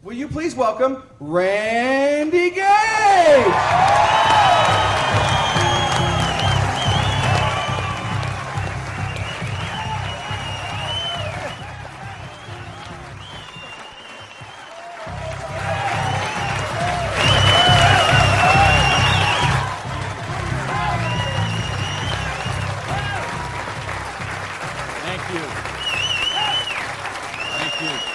Will you please welcome Randi Gage? Thank you. Thank you.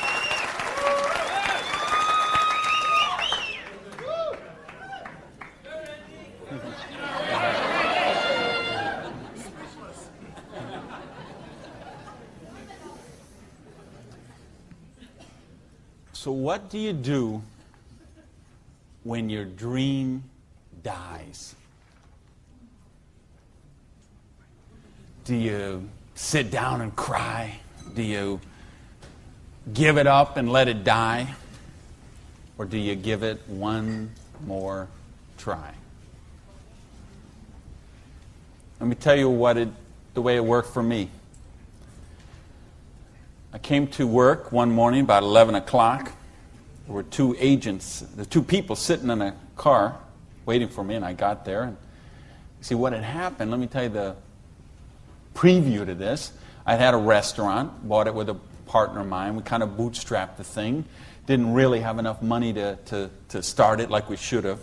So what do you do when your dream dies? Do you sit down and cry? Do you give it up and let it die? Or do you give it one more try? Let me tell you the way it worked for me. I came to work one morning about 11 o'clock. There were two people sitting in a car waiting for me, and I got there. And see what had happened, let me tell you the preview to this. I had a restaurant, bought it with a partner of mine. We kind of bootstrapped the thing. Didn't really have enough money to start it like we should have.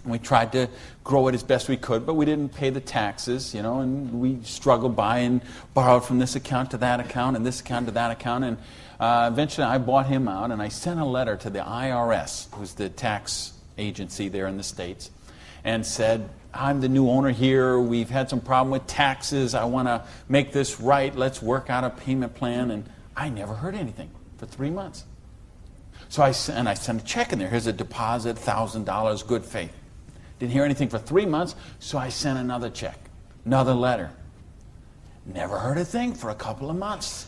And we tried to grow it as best we could, but we didn't pay the taxes, and we struggled by and borrowed from this account to that account and this account to that account. And eventually I bought him out, and I sent a letter to the IRS, who's the tax agency there in the States, and said, I'm the new owner here. We've had some problem with taxes. I want to make this right. Let's work out a payment plan. And I never heard anything for 3 months. So I sent a check in there. Here's a deposit, $1,000, good faith. Didn't hear anything for 3 months, so I sent another check, another letter. Never heard a thing for a couple of months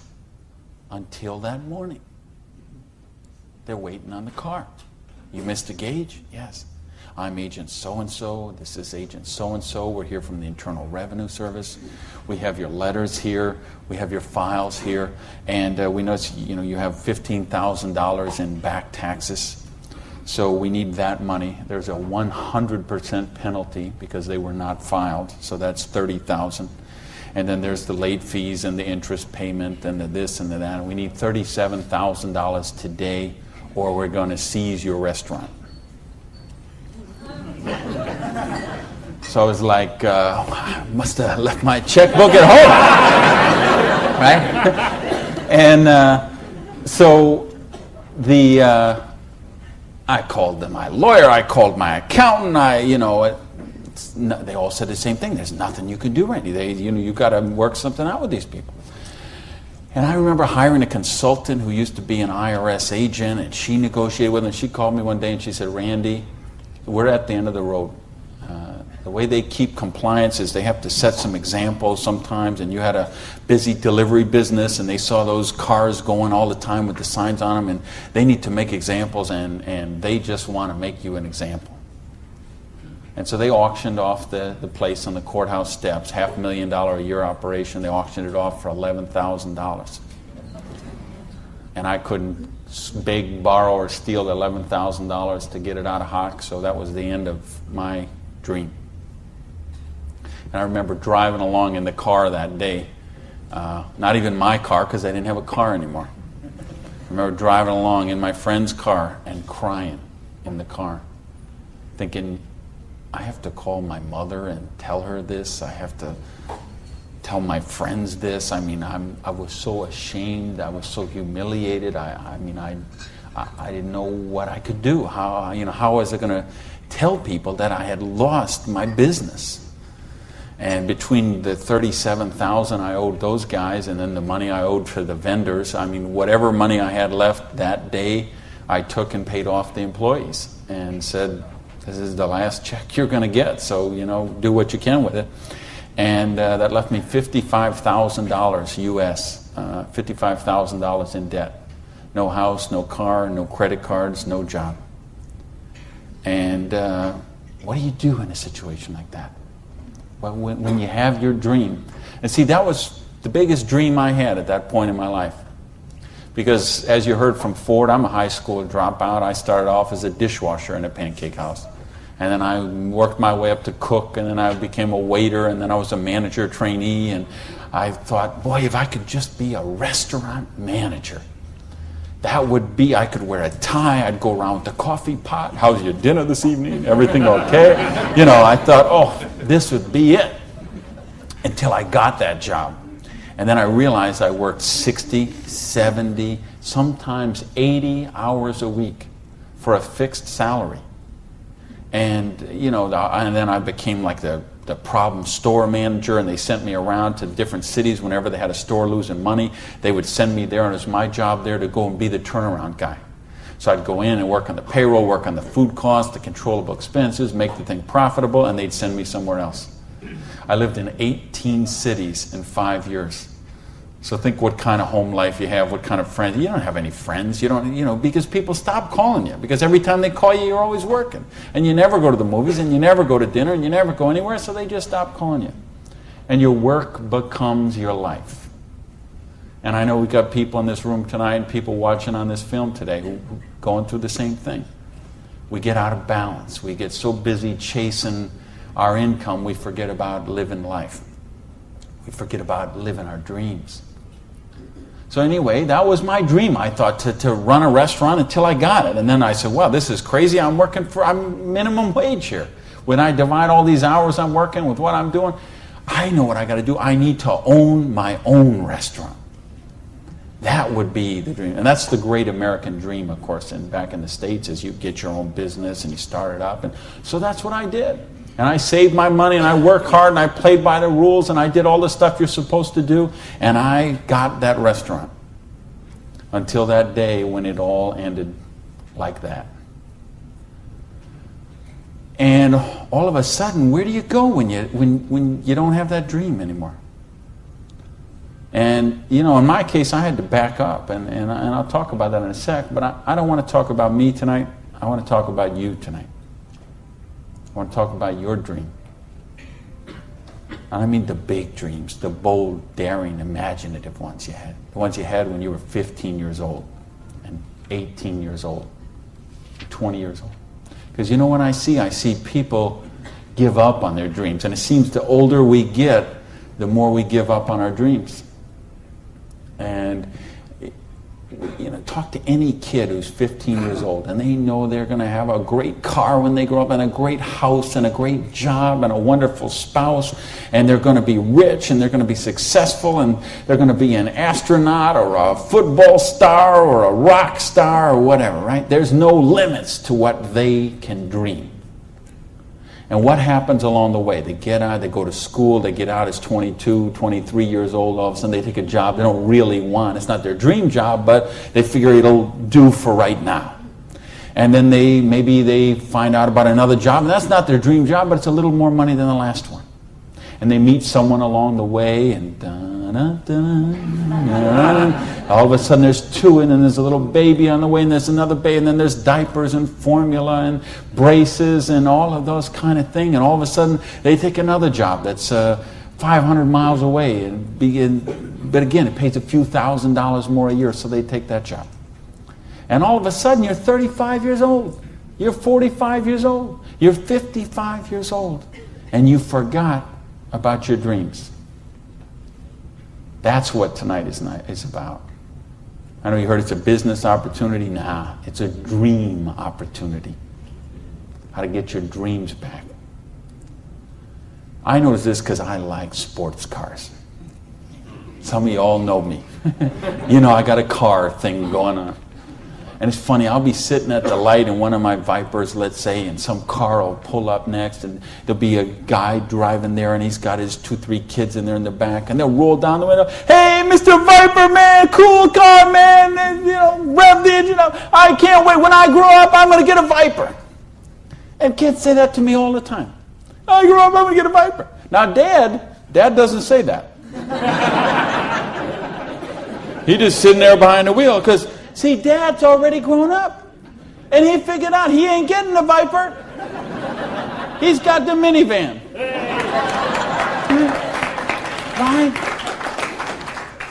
until that morning. They're waiting on the car. You Mr. Gage? Yes. I'm agent so-and-so. This is agent so-and-so. We're here from the Internal Revenue Service. We have your letters here. We have your files here. And we notice you have $15,000 in back taxes. So we need that money. There's a 100% penalty because they were not filed. So that's $30,000. And then there's the late fees and the interest payment and the this and the that. And we need $37,000 today, or we're going to seize your restaurant. So I was like, I must have left my checkbook at home, right? And so I called my lawyer, I called my accountant, they all said the same thing. There's nothing you can do, Randy. You've got to work something out with these people. And I remember hiring a consultant who used to be an IRS agent, and she negotiated with him. She called me one day and she said, Randy, we're at the end of the road. The way they keep compliance is they have to set some examples sometimes, and you had a busy delivery business and they saw those cars going all the time with the signs on them, and they need to make examples, and they just want to make you an example. And so they auctioned off the place on the courthouse steps, $500,000 a year operation. They auctioned it off for $11,000. And I couldn't beg, borrow, or steal the $11,000 to get it out of hock, so that was the end of my dream. And I remember driving along in the car that day, not even my car because I didn't have a car anymore. I remember driving along in my friend's car and crying in the car, thinking, I have to call my mother and tell her this. I have to tell my friends this. I was so ashamed. I was so humiliated. I didn't know what I could do. How was I going to tell people that I had lost my business? And between the $37,000 I owed those guys and then the money I owed for the vendors, whatever money I had left that day, I took and paid off the employees and said, this is the last check you're going to get, so do what you can with it. And that left me $55,000 US, $55,000 in debt. No house, no car, no credit cards, no job. And what do you do in a situation like that? Well, when you have your dream. And see, that was the biggest dream I had at that point in my life. Because as you heard from Ford, I'm a high school dropout. I started off as a dishwasher in a pancake house. And then I worked my way up to cook, and then I became a waiter, and then I was a manager trainee. And I thought, boy, if I could just be a restaurant manager, that would be, I could wear a tie, I'd go around with the coffee pot. How's your dinner this evening? Everything okay? You know, I thought, oh, this would be it. Until I got that job. And then I realized I worked 60, 70, sometimes 80 hours a week for a fixed salary. And, you know, and then I became like the problem store manager, and they sent me around to different cities whenever they had a store losing money. They would send me there, and it was my job there to go and be the turnaround guy. So I'd go in and work on the payroll, work on the food costs, the controllable expenses, make the thing profitable, and they'd send me somewhere else. I lived in 18 cities in 5 years. So think what kind of home life you have, what kind of friends. You don't have any friends. You don't, you know, because people stop calling you. Because every time they call you, you're always working. And you never go to the movies, and you never go to dinner, and you never go anywhere, so they just stop calling you. And your work becomes your life. And I know we've got people in this room tonight and people watching on this film today who are going through the same thing. We get out of balance. We get so busy chasing our income, we forget about living life. We forget about living our dreams. So anyway, that was my dream. I thought to run a restaurant until I got it. And then I said, well, this is crazy. I'm minimum wage here. When I divide all these hours I'm working with what I'm doing, I know what I got to do. I need to own my own restaurant. That would be the dream. And that's the great American dream, of course, and back in the States, is you get your own business and you start it up. And so that's what I did. And I saved my money, and I worked hard, and I played by the rules, and I did all the stuff you're supposed to do, and I got that restaurant. Until that day when it all ended like that. And all of a sudden, where do you go when you don't have that dream anymore? And, you know, in my case, I had to back up, and I'll talk about that in a sec, but I don't want to talk about me tonight. I want to talk about you tonight. I want to talk about your dream. And I mean the big dreams, the bold, daring, imaginative ones you had. The ones you had when you were 15 years old, and 18 years old, 20 years old. Because you know what I see people give up on their dreams. And it seems the older we get, the more we give up on our dreams. And you know, talk to any kid who's 15 years old, and they know they're going to have a great car when they grow up, and a great house, and a great job, and a wonderful spouse, and they're going to be rich, and they're going to be successful, and they're going to be an astronaut, or a football star, or a rock star, or whatever, right? There's no limits to what they can dream. And what happens along the way? They get out, they go to school, they get out as 22, 23 years old, all of a sudden they take a job they don't really want. It's not their dream job, but they figure it'll do for right now. And then maybe they find out about another job, and that's not their dream job, but it's a little more money than the last one. And they meet someone along the way, and all of a sudden there's two, and then there's a little baby on the way, and there's another baby, and then there's diapers and formula and braces and all of those kind of things. And all of a sudden they take another job that's 500 miles away, but again, it pays a few $1,000s more a year, so they take that job. And all of a sudden you're 35 years old, you're 45 years old, you're 55 years old, and you forgot about your dreams. That's what tonight is about. I know you heard it's a business opportunity. Nah, it's a dream opportunity. How to get your dreams back. I noticed this because I like sports cars. Some of you all know me. You know, I got a car thing going on. And it's funny, I'll be sitting at the light in one of my Vipers, let's say, and some car will pull up next, and there'll be a guy driving there, and he's got his 2-3 kids in there in the back, and they'll roll down the window, "Hey, Mr. Viper, man, cool car, man, and, you know, rev the engine up. I can't wait. When I grow up, I'm going to get a Viper." And kids say that to me all the time. "I grow up, I'm going to get a Viper." Now, Dad doesn't say that. He's just sitting there behind the wheel, because see, Dad's already grown up. And he figured out he ain't getting the Viper. He's got the minivan. Right?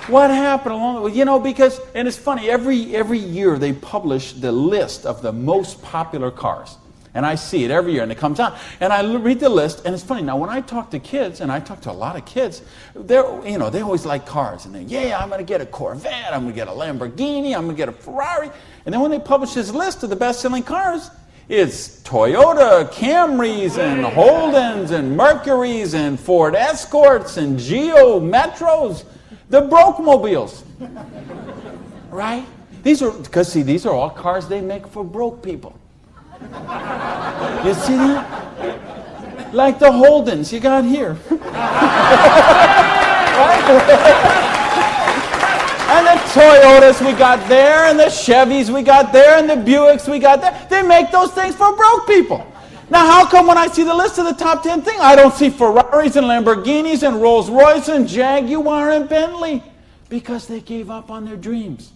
What happened along the way? You know, because, and it's funny, every year they publish the list of the most popular cars. And I see it every year, and it comes out. And I read the list, and it's funny. Now, when I talk to kids, and I talk to a lot of kids, they always like cars. And I'm going to get a Corvette, I'm going to get a Lamborghini, I'm going to get a Ferrari. And then when they publish this list of the best-selling cars, it's Toyota Camrys and Holdens and Mercurys and Ford Escorts and Geo Metros, the broke mobiles. Right? These are all cars they make for broke people. You see that? Like the Holdens you got here. And the Toyotas we got there, and the Chevys we got there, and the Buicks we got there. They make those things for broke people. Now, how come when I see the list of the top 10 things, I don't see Ferraris and Lamborghinis and Rolls Royce and Jaguar and Bentley? Because they gave up on their dreams.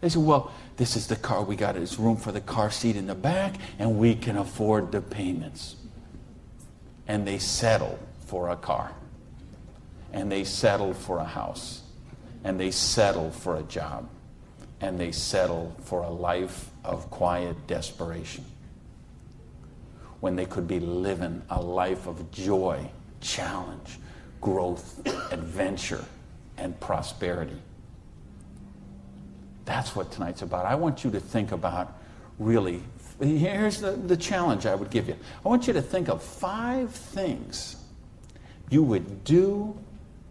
They said, well, this is the car we got. There's room for the car seat in the back, and we can afford the payments. And they settle for a car. And they settle for a house. And they settle for a job. And they settle for a life of quiet desperation. When they could be living a life of joy, challenge, growth, adventure, and prosperity. That's what tonight's about. I want you to think about, really, here's the challenge I would give you. I want you to think of 5 things you would do,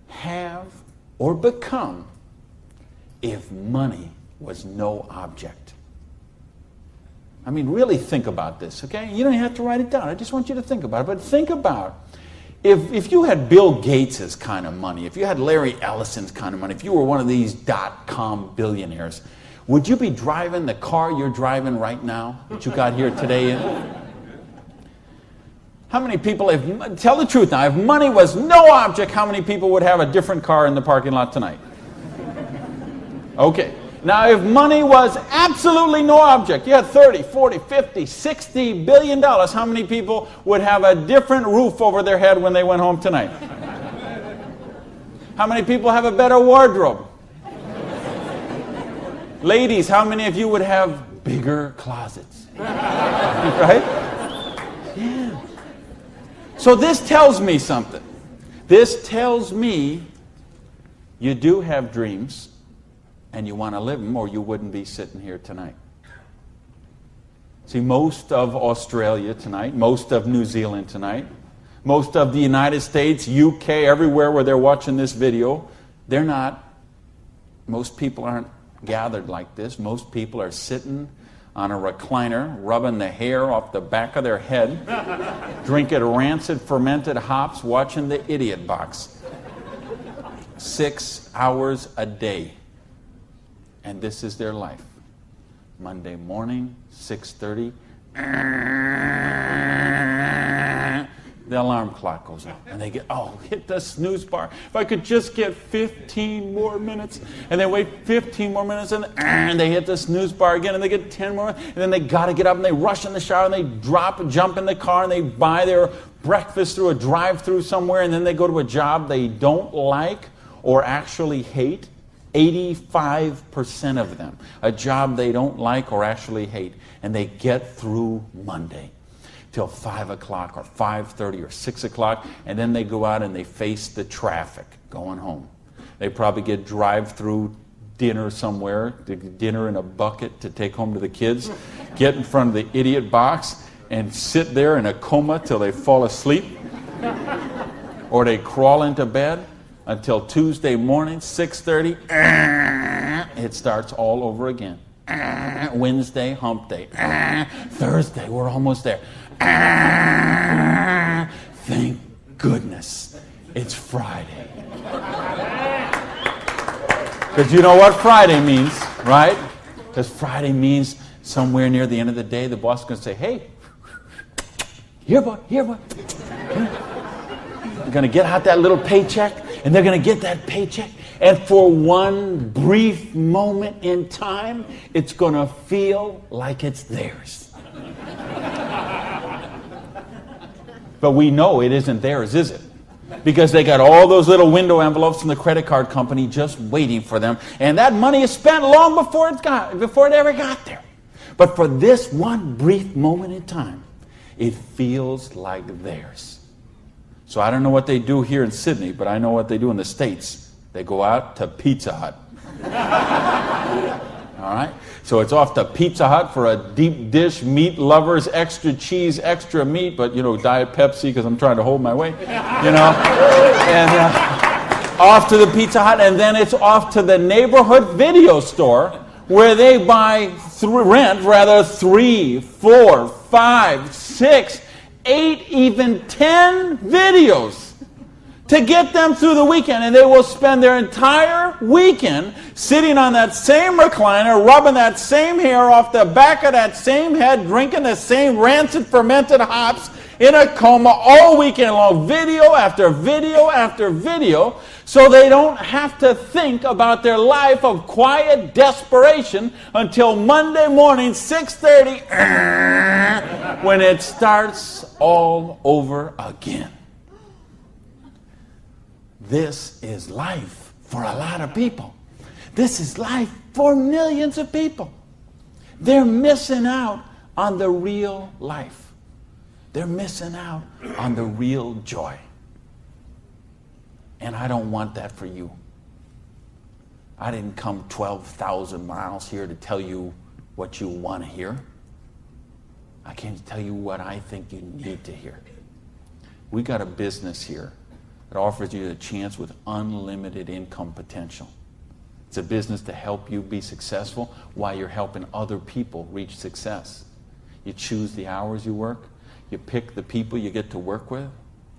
have, or become if money was no object. I mean, really think about this, okay? You don't have to write it down. I just want you to think about it. But think about if you had Bill Gates' kind of money, if you had Larry Ellison's kind of money, if you were one of these .com billionaires, would you be driving the car you're driving right now that you got here today in? How many people, tell the truth now, if money was no object, how many people would have a different car in the parking lot tonight? Okay. Now, if money was absolutely no object, you had 30, 40, 50, 60 billion dollars, how many people would have a different roof over their head when they went home tonight? How many people have a better wardrobe? Ladies, how many of you would have bigger closets? Right? Yeah. So this tells me something. This tells me you do have dreams. And you want to live them, or you wouldn't be sitting here tonight. See, most of Australia tonight, most of New Zealand tonight, most of the United States, UK, everywhere where they're watching this video, most people aren't gathered like this. Most people are sitting on a recliner, rubbing the hair off the back of their head, drinking rancid fermented hops, watching the Idiot Box. 6 hours a day. And this is their life. Monday morning, 6:30. The alarm clock goes off. And they hit the snooze bar. If I could just get 15 more minutes. And they wait 15 more minutes, and they hit the snooze bar again, and they get 10 more minutes. And then they got to get up, and they rush in the shower, and they jump in the car, and they buy their breakfast through a drive-through somewhere, and then they go to a job they don't like or actually hate. 85% of them, a job they don't like or actually hate, and they get through Monday till 5 o'clock or 5:30 or 6 o'clock, and then they go out and they face the traffic going home. They probably get drive-through dinner somewhere, dinner in a bucket to take home to the kids, get in front of the Idiot Box and sit there in a coma till they fall asleep, or they crawl into bed. Until Tuesday morning, 6:30, it starts all over again. Wednesday, hump day. Thursday, we're almost there. Thank goodness it's Friday. Because you know what Friday means, right? Because Friday means somewhere near the end of the day, the boss is going to say, hey, here, boy. You're going to get out that little paycheck. And they're going to get that paycheck. And for one brief moment in time, it's going to feel like it's theirs. But we know it isn't theirs, is it? because they got all those little window envelopes from the credit card company just waiting for them. And that money is spent long before it ever got there. But for this one brief moment in time, it feels like theirs. So I don't know what they do here in Sydney, but I know what they do in the States. They go out to Pizza Hut. All right? So it's off to Pizza Hut for a deep dish, meat lovers, extra cheese, extra meat, but, Diet Pepsi because I'm trying to hold my weight, And off to the Pizza Hut, and then it's off to the neighborhood video store where they rent 3, 4, 5, 6, 8, even 10 videos to get them through the weekend. And they will spend their entire weekend sitting on that same recliner, rubbing that same hair off the back of that same head, drinking the same rancid fermented hops in a coma all weekend long, video after video after video, so they don't have to think about their life of quiet desperation until Monday morning, 6:30, when it starts all over again. This is life for a lot of people. This is life for millions of people. They're missing out on the real life. They're missing out on the real joy. And I don't want that for you. I didn't come 12,000 miles here to tell you what you want to hear. I came to tell you what I think you need to hear. We got a business here that offers you a chance with unlimited income potential. It's a business to help you be successful while you're helping other people reach success. You choose the hours you work. You pick the people you get to work with.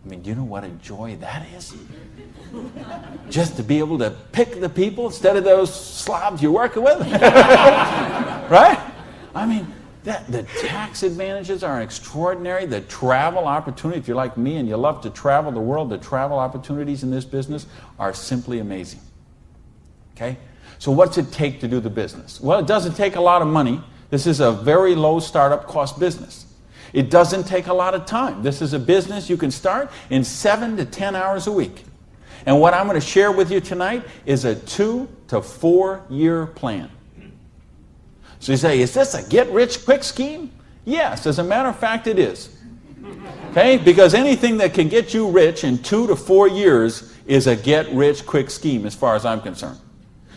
I mean, do you know what a joy that is? Just to be able to pick the people instead of those slobs you're working with. Right? I mean, the tax advantages are extraordinary. The travel opportunity, if you're like me and you love to travel the world, the travel opportunities in this business are simply amazing. Okay? So what's it take to do the business? Well, it doesn't take a lot of money. This is a very low startup cost business. It doesn't take a lot of time. This is a business you can start in 7 to 10 hours a week. And what I'm going to share with you tonight is a 2 to 4 year plan. So you say, is this a get-rich-quick scheme? Yes, as a matter of fact, it is. Okay? Because anything that can get you rich in 2 to 4 years is a get-rich-quick scheme as far as I'm concerned.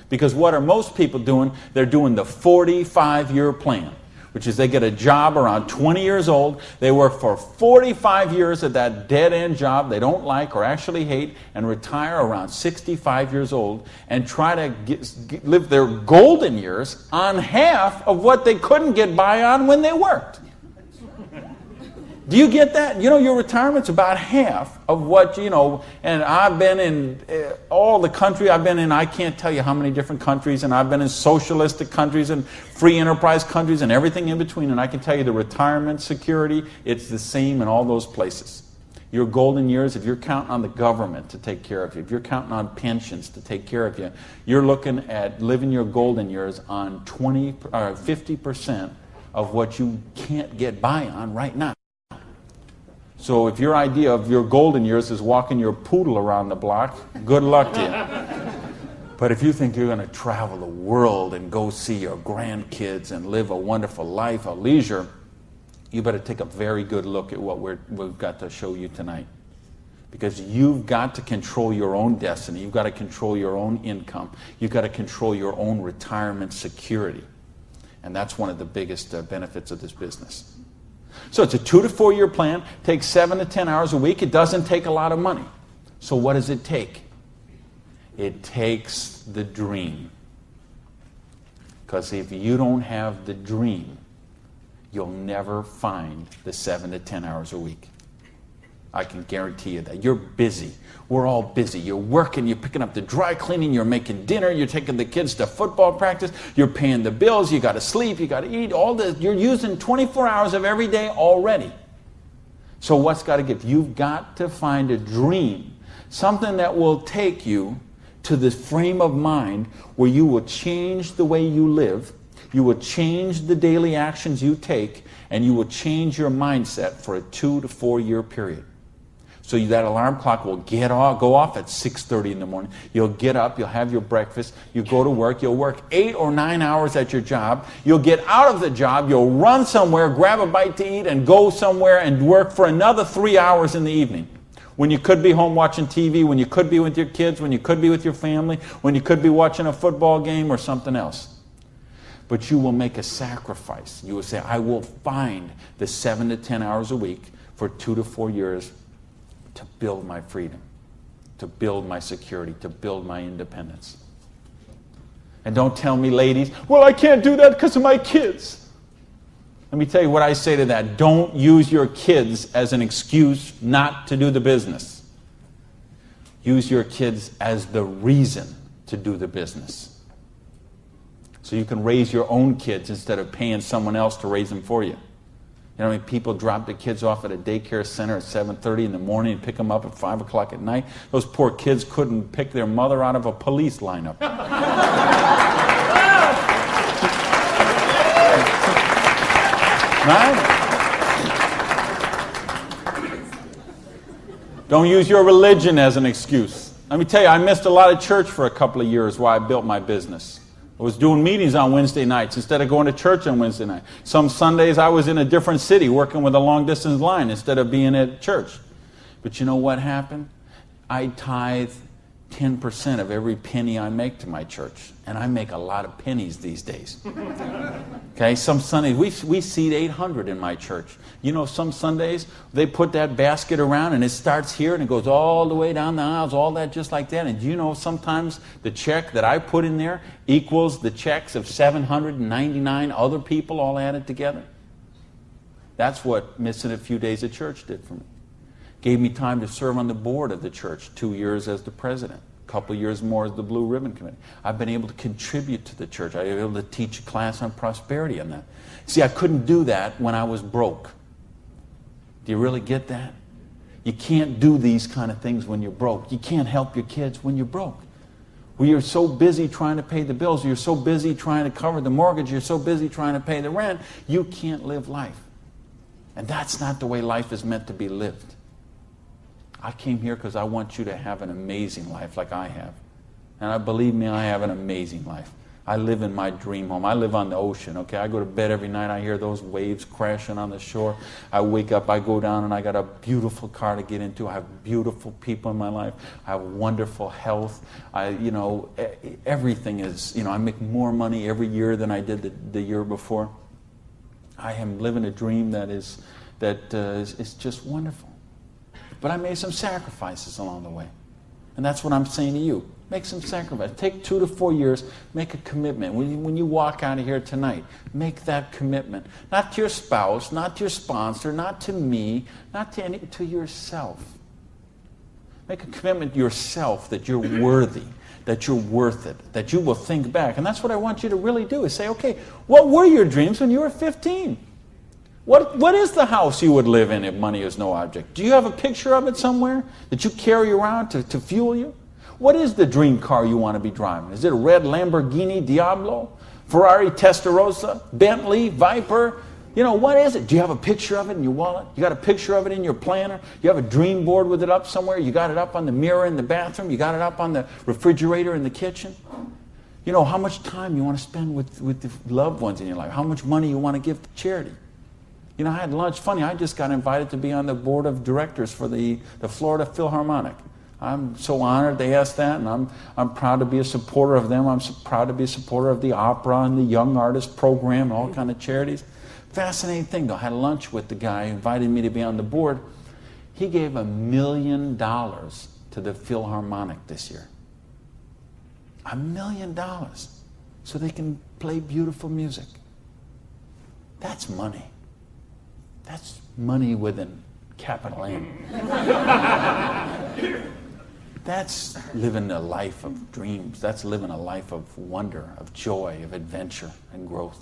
Because what are most people doing? They're doing the 45-year plan, which is they get a job around 20 years old, they work for 45 years at that dead-end job they don't like or actually hate, and retire around 65 years old and try to live their golden years on half of what they couldn't get by on when they worked. Do you get that? Your retirement's about half of what, and I've been in all the country I've been in, I can't tell you how many different countries, and I've been in socialistic countries and free enterprise countries and everything in between, and I can tell you the retirement security, it's the same in all those places. Your golden years, if you're counting on the government to take care of you, if you're counting on pensions to take care of you, you're looking at living your golden years on 50% of what you can't get by on right now. So if your idea of your golden years is walking your poodle around the block, good luck to you. But if you think you're going to travel the world and go see your grandkids and live a wonderful life of leisure, you better take a very good look at what we've got to show you tonight. Because you've got to control your own destiny. You've got to control your own income. You've got to control your own retirement security. And that's one of the biggest benefits of this business. So it's a 2 to 4 year plan, takes 7 to 10 hours a week. It doesn't take a lot of money. So what does it take? It takes the dream. Because if you don't have the dream, you'll never find the 7 to 10 hours a week. I can guarantee you that. You're busy. We're all busy. You're working, you're picking up the dry cleaning, you're making dinner, you're taking the kids to football practice, you're paying the bills, you got to sleep, you got to eat, all this. You're using 24 hours of every day already. So what's got to give? You've got to find a dream, something that will take you to the frame of mind where you will change the way you live, you will change the daily actions you take, and you will change your mindset for a 2 to 4 year period. So that alarm clock will go off at 6:30 in the morning. You'll get up, you'll have your breakfast, you go to work, you'll work 8 or 9 hours at your job, you'll get out of the job, you'll run somewhere, grab a bite to eat, and go somewhere and work for another 3 hours in the evening. When you could be home watching TV, when you could be with your kids, when you could be with your family, when you could be watching a football game or something else. But you will make a sacrifice. You will say, I will find the 7 to 10 hours a week for 2 to 4 years to build my freedom, to build my security, to build my independence. And don't tell me, ladies, well, I can't do that because of my kids. Let me tell you what I say to that. Don't use your kids as an excuse not to do the business. Use your kids as the reason to do the business. So you can raise your own kids instead of paying someone else to raise them for you. You know, people drop their kids off at a daycare center at 7:30 in the morning and pick them up at 5 o'clock at night. Those poor kids couldn't pick their mother out of a police lineup. Right? Don't use your religion as an excuse. Let me tell you, I missed a lot of church for a couple of years while I built my business. I was doing meetings on Wednesday nights instead of going to church on Wednesday night. Some Sundays I was in a different city working with a long-distance line instead of being at church. But you know what happened? I tithe 10% of every penny I make to my church. And I make a lot of pennies these days. Okay, some Sundays, we seat 800 in my church. You know, some Sundays, they put that basket around and it starts here and it goes all the way down the aisles, all that just like that. And you know, sometimes the check that I put in there equals the checks of 799 other people all added together. That's what missing a few days of church did for me. Gave me time to serve on the board of the church, 2 years as the president. A couple years more as the Blue Ribbon Committee. I've been able to contribute to the church. I've been able to teach a class on prosperity on that. See, I couldn't do that when I was broke. Do you really get that? You can't do these kind of things when you're broke. You can't help your kids when you're broke. When you're so busy trying to pay the bills, you're so busy trying to cover the mortgage, you're so busy trying to pay the rent, you can't live life. And that's not the way life is meant to be lived. I came here because I want you to have an amazing life like I have. And believe me, I have an amazing life. I live in my dream home. I live on the ocean, okay? I go to bed every night, I hear those waves crashing on the shore. I wake up, I go down, and I got a beautiful car to get into. I have beautiful people in my life. I have wonderful health. Everything is, I make more money every year than I did the year before. I am living a dream that is just wonderful. But I made some sacrifices along the way. And that's what I'm saying to you. Make some sacrifice. Take 2 to 4 years. Make a commitment. When you walk out of here tonight, make that commitment. Not to your spouse, not to your sponsor, not to me, not to yourself. Make a commitment to yourself that you're worthy, that you're worth it, that you will think back. And that's what I want you to really do, is say, okay, what were your dreams when you were 15? What is the house you would live in if money is no object? Do you have a picture of it somewhere that you carry around to fuel you? What is the dream car you want to be driving? Is it a red Lamborghini Diablo? Ferrari Testarossa? Bentley? Viper? What is it? Do you have a picture of it in your wallet? You got a picture of it in your planner? You have a dream board with it up somewhere? You got it up on the mirror in the bathroom? You got it up on the refrigerator in the kitchen? How much time you want to spend with the loved ones in your life? How much money you want to give to charity? I had lunch. Funny, I just got invited to be on the board of directors for the Florida Philharmonic. I'm so honored they asked that, and I'm proud to be a supporter of them. I'm proud to be a supporter of the opera and the Young Artist Program and all kind of charities. Fascinating thing, though. I had lunch with the guy who invited me to be on the board. He gave $1 million to the Philharmonic this year. $1 million. So they can play beautiful music. That's money. That's money with a capital M. That's living a life of dreams. That's living a life of wonder, of joy, of adventure and growth.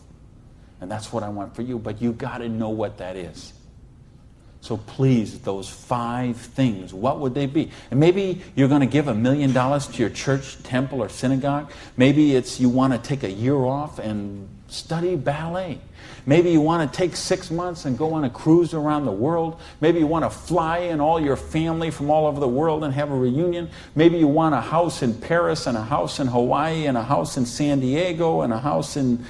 And that's what I want for you. But you got to know what that is. So please, those 5 things, what would they be? And maybe you're going to give $1 million to your church, temple, or synagogue. Maybe it's you want to take a year off and study ballet. Maybe you want to take 6 months and go on a cruise around the world. Maybe you want to fly in all your family from all over the world and have a reunion. Maybe you want a house in Paris and a house in Hawaii and a house in San Diego and a house in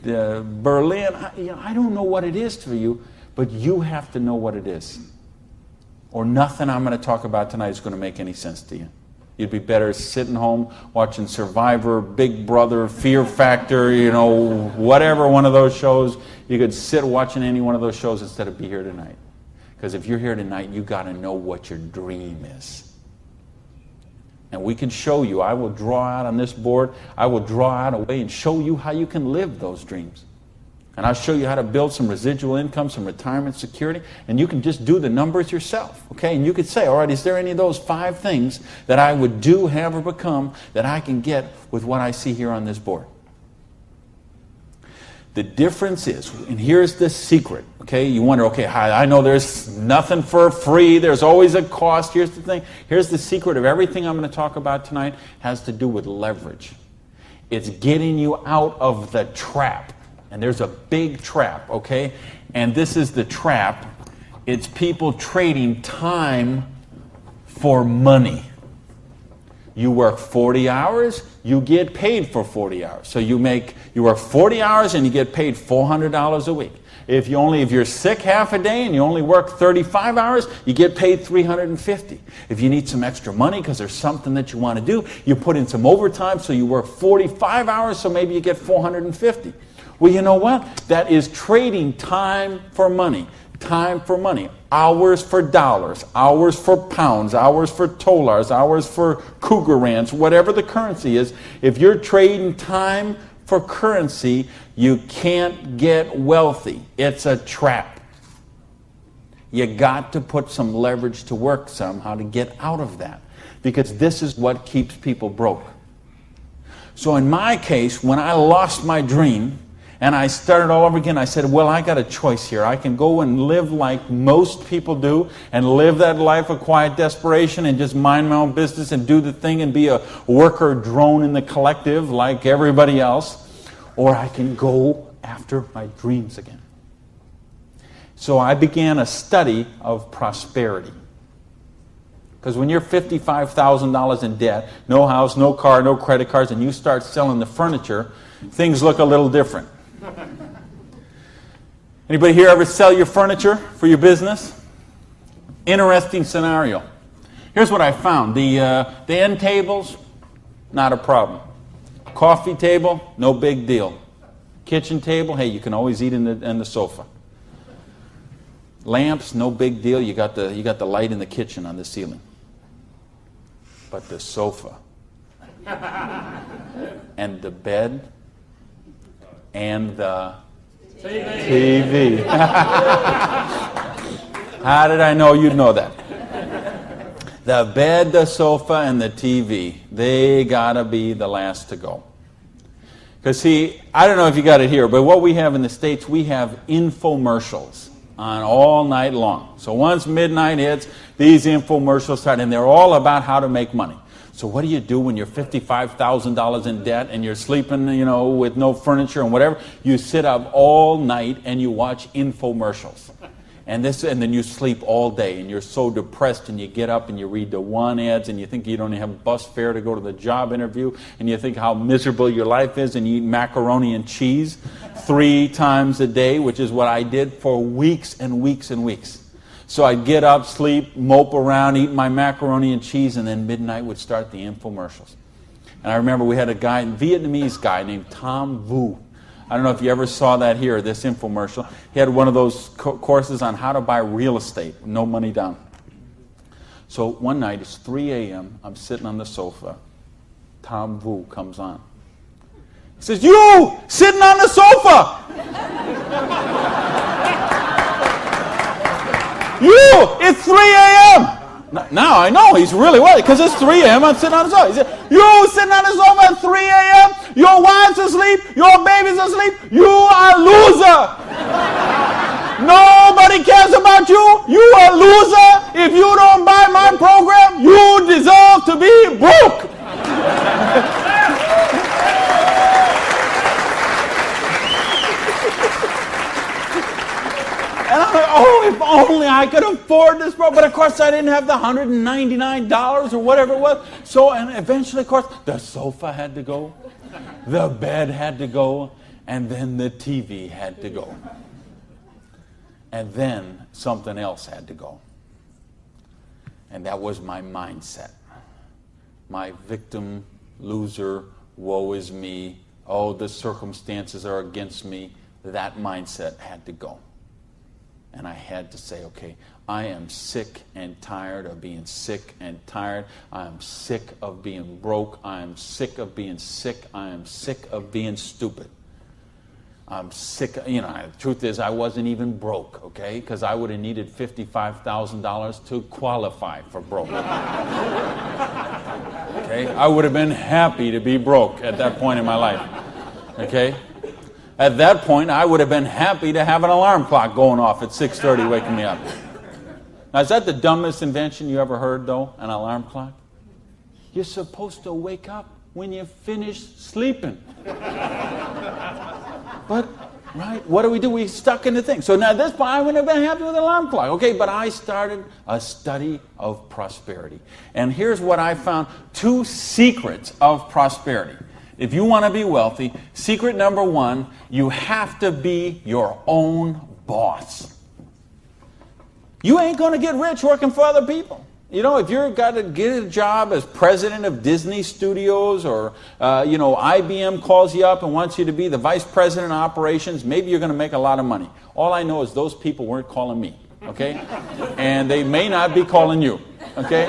Berlin. I don't know what it is for you, but you have to know what it is. Or nothing I'm going to talk about tonight is going to make any sense to you. You'd be better sitting home watching Survivor, Big Brother, Fear Factor, whatever one of those shows. You could sit watching any one of those shows instead of be here tonight. Because if you're here tonight, you got to know what your dream is. And we can show you. I will draw out on this board. I will draw out a way and show you how you can live those dreams. And I'll show you how to build some residual income, some retirement security, and you can just do the numbers yourself, okay? And you could say, all right, is there any of those 5 things that I would do, have, or become that I can get with what I see here on this board? The difference is, and here's the secret, okay? You wonder, okay, I know there's nothing for free. There's always a cost. Here's the thing. Here's the secret of everything I'm going to talk about tonight has to do with leverage. It's getting you out of the trap. And there's a big trap, okay? And this is the trap. It's people trading time for money. You work 40 hours, you get paid for 40 hours. So you work 40 hours and you get paid $400 a week. If you're sick half a day and you only work 35 hours, you get paid $350. If you need some extra money because there's something that you want to do, you put in some overtime, so you work 45 hours, so maybe you get $450. Well, you know what? That is trading time for money. Time for money. Hours for dollars. Hours for pounds. Hours for dollars. Hours for Cougarans. Whatever the currency is. If you're trading time for currency, you can't get wealthy. It's a trap. You got to put some leverage to work somehow to get out of that. Because this is what keeps people broke. So in my case, when I lost my dream, and I started all over again, I said, well, I got a choice here. I can go and live like most people do and live that life of quiet desperation and just mind my own business and do the thing and be a worker drone in the collective like everybody else. Or I can go after my dreams again. So I began a study of prosperity. Because when you're $55,000 in debt, no house, no car, no credit cards, and you start selling the furniture, things look a little different. Anybody here ever sell your furniture for your business? Interesting scenario. Here's what I found. The end tables, not a problem. Coffee table, no big deal. Kitchen table, hey, you can always eat in the sofa. Lamps, no big deal. You got the light in the kitchen on the ceiling. But the sofa and the bed and the TV. How did I know you'd know that? The bed, the sofa, and the TV, they gotta be the last to go. Because see, I don't know if you got it here, but what we have in the States, we have infomercials on all night long. So once midnight hits, these infomercials start, and they're all about how to make money. So what do you do when you're $55,000 in debt and you're sleeping, with no furniture and whatever? You sit up all night and you watch infomercials. And then you sleep all day and you're so depressed and you get up and you read the one ads and you think you don't even have bus fare to go to the job interview and you think how miserable your life is and you eat macaroni and cheese 3 times a day, which is what I did for weeks and weeks and weeks. So I'd get up, sleep, mope around, eat my macaroni and cheese, and then midnight would start the infomercials. And I remember we had a Vietnamese guy named Tom Vu. I don't know if you ever saw that here, this infomercial. He had one of those courses on how to buy real estate, no money down. So one night, it's 3 a.m., I'm sitting on the sofa. Tom Vu comes on. He says, "You, sitting on the sofa! You, it's 3 a.m. Now I know he's really worried because it's 3 a.m. I'm sitting on the sofa. He said, "You sitting on the sofa at 3 a.m. Your wife's asleep. Your baby's asleep. You are a loser. Nobody cares about you. You a loser. If you don't buy my program, you deserve to be broke. And I'm like, oh, if only I could afford this program. But of course, I didn't have the $199 or whatever it was. So, and eventually, of course, the sofa had to go, the bed had to go, and then the TV had to go. And then something else had to go. And that was my mindset. My victim, loser, woe is me, oh, the circumstances are against me. That mindset had to go. And I had to say, okay, I am sick and tired of being sick and tired. I am sick of being broke. I am sick of being sick. I am sick of being stupid. I'm sick. You know, the truth is I wasn't even broke, okay? Because I would have needed $55,000 to qualify for broke. Okay? I would have been happy to be broke at that point in my life. Okay? At that point, I would have been happy to have an alarm clock going off at 6:30 waking me up. Now, is that the dumbest invention you ever heard, though, an alarm clock? You're supposed to wake up when you finish sleeping. But, right, what do? We stuck in the thing. So now at this point, I would have been happy with an alarm clock. Okay, but I started a study of prosperity. And here's what I found. 2 secrets of prosperity. If you want to be wealthy, secret number 1, you have to be your own boss. You ain't going to get rich working for other people. You know, if you've got to get a job as president of Disney Studios or, IBM calls you up and wants you to be the vice president of operations, maybe you're going to make a lot of money. All I know is those people weren't calling me, okay? And they may not be calling you, okay?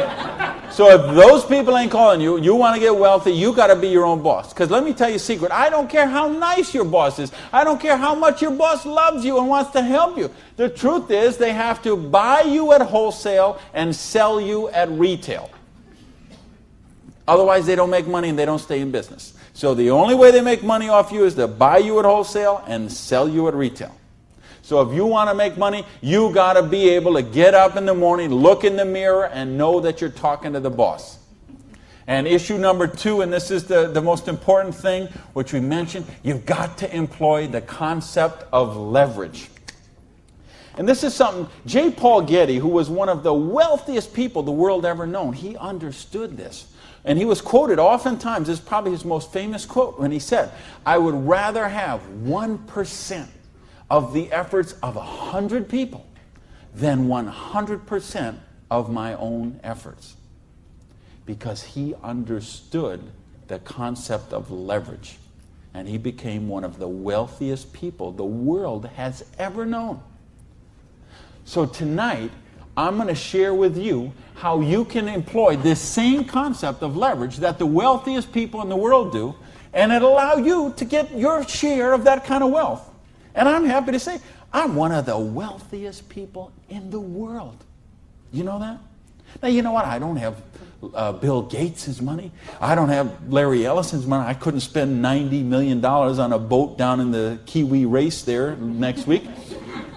So if those people ain't calling you, you want to get wealthy, you got to be your own boss. Because let me tell you a secret. I don't care how nice your boss is. I don't care how much your boss loves you and wants to help you. The truth is they have to buy you at wholesale and sell you at retail. Otherwise, they don't make money and they don't stay in business. So the only way they make money off you is to buy you at wholesale and sell you at retail. So if you want to make money, you got to be able to get up in the morning, look in the mirror, and know that you're talking to the boss. And issue number 2, and this is the most important thing, which we mentioned, you've got to employ the concept of leverage. And this is something, J. Paul Getty, who was one of the wealthiest people the world ever known, he understood this. And he was quoted oftentimes, this is probably his most famous quote, when he said, I would rather have 1% of the efforts of 100 people than 100% of my own efforts. Because he understood the concept of leverage. And he became one of the wealthiest people the world has ever known. So tonight, I'm going to share with you how you can employ this same concept of leverage that the wealthiest people in the world do, and it'll allow you to get your share of that kind of wealth. And I'm happy to say, I'm one of the wealthiest people in the world. You know that? Now, you know what? I don't have Bill Gates' money. I don't have Larry Ellison's money. I couldn't spend $90 million on a boat down in the Kiwi race there next week.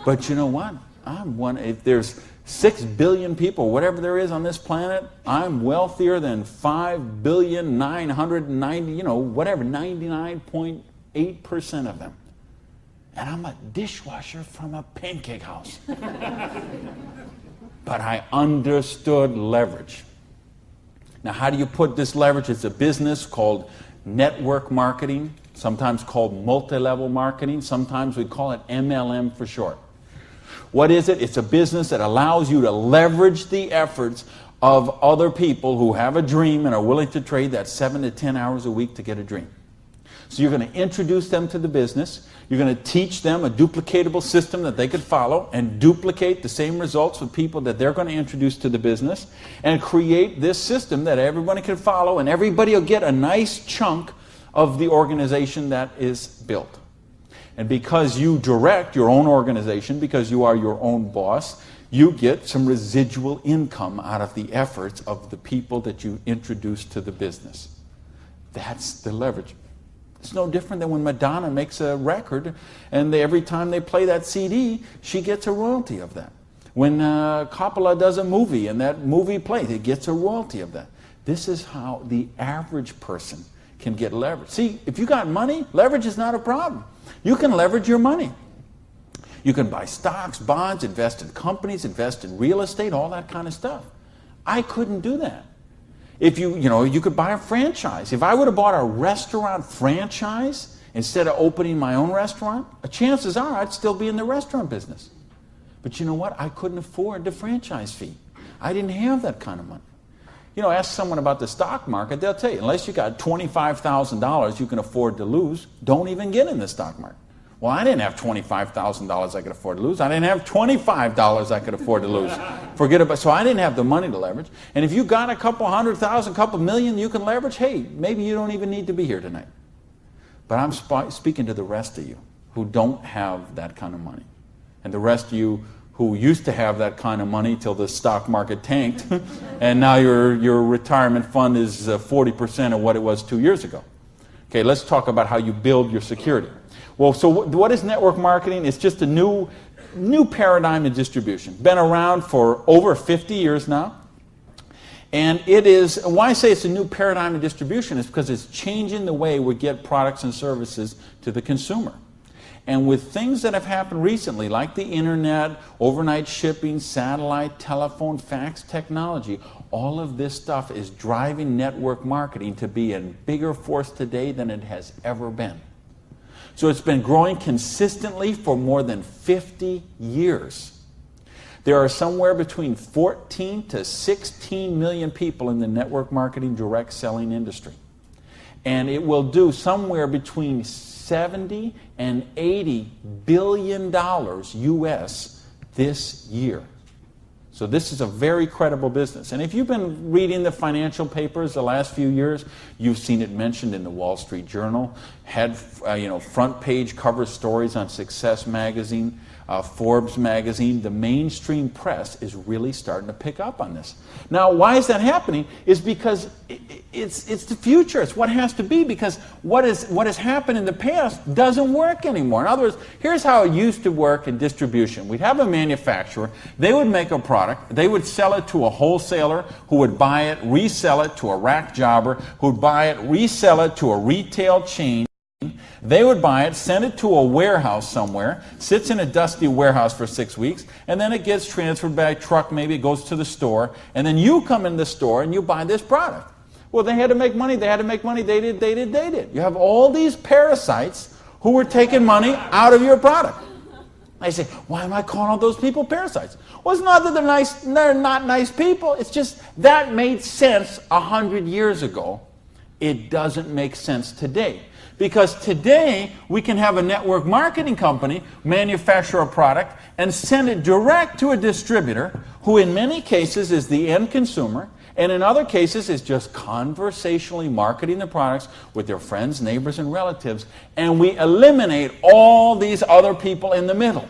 But you know what? I'm one. If there's 6 billion people, whatever there is on this planet, I'm wealthier than 99.8% of them. And I'm a dishwasher from a pancake house. But I understood leverage. Now, how do you put this leverage? It's a business called network marketing, sometimes called multi-level marketing. Sometimes we call it MLM for short. What is it? It's a business that allows you to leverage the efforts of other people who have a dream and are willing to trade that 7 to 10 hours a week to get a dream. So you're going to introduce them to the business. You're going to teach them a duplicatable system that they could follow and duplicate the same results with people that they're going to introduce to the business and create this system that everybody can follow, and everybody will get a nice chunk of the organization that is built. And because you direct your own organization, because you are your own boss, you get some residual income out of the efforts of the people that you introduce to the business. That's the leverage. It's no different than when Madonna makes a record and every time they play that CD, she gets a royalty of that. When Coppola does a movie and that movie plays, it gets a royalty of that. This is how the average person can get leverage. See, if you got money, leverage is not a problem. You can leverage your money. You can buy stocks, bonds, invest in companies, invest in real estate, all that kind of stuff. I couldn't do that. If you could buy a franchise. If I would have bought a restaurant franchise instead of opening my own restaurant, chances are I'd still be in the restaurant business. But you know what? I couldn't afford the franchise fee. I didn't have that kind of money. Ask someone about the stock market, they'll tell you, unless you got $25,000 you can afford to lose, don't even get in the stock market. Well, I didn't have $25,000 I could afford to lose. I didn't have $25 I could afford to lose. Forget about it. So I didn't have the money to leverage. And if you got a couple $100,000, couple million you can leverage, hey, maybe you don't even need to be here tonight. But I'm speaking to the rest of you who don't have that kind of money. And the rest of you who used to have that kind of money till the stock market tanked, and now your retirement fund is 40% of what it was 2 years ago. Okay, let's talk about how you build your security. Well, so what is network marketing? It's just a new paradigm in distribution. Been around for over 50 years now. And it is, why I say it's a new paradigm in distribution is because it's changing the way we get products and services to the consumer. And with things that have happened recently, like the internet, overnight shipping, satellite, telephone, fax technology, all of this stuff is driving network marketing to be a bigger force today than it has ever been. So it's been growing consistently for more than 50 years. There are somewhere between 14 to 16 million people in the network marketing direct selling industry. And it will do somewhere between 70 and 80 billion dollars US this year. So this is a very credible business. And if you've been reading the financial papers the last few years, you've seen it mentioned in the Wall Street Journal, had front page cover stories on Success magazine, Forbes magazine. The mainstream press is really starting to pick up on this. Now, why is that happening? Is because it's the future. It's what has to be, because what has happened in the past doesn't work anymore. In other words, here's how it used to work in distribution. We'd have a manufacturer. They would make a product. They would sell it to a wholesaler who would buy it, resell it to a rack jobber who would buy it, resell it to a retail chain. They would buy it, send it to a warehouse somewhere, sits in a dusty warehouse for 6 weeks, and then it gets transferred by truck, maybe it goes to the store, and then you come in the store and you buy this product. Well, they had to make money, they did. You have all these parasites who were taking money out of your product. I say, why am I calling all those people parasites? Well, it's not that they're not nice people, it's just that made sense 100 years ago. It doesn't make sense today. Because today, we can have a network marketing company manufacture a product and send it direct to a distributor who in many cases is the end consumer, and in other cases is just conversationally marketing the products with their friends, neighbors, and relatives, and we eliminate all these other people in the middle.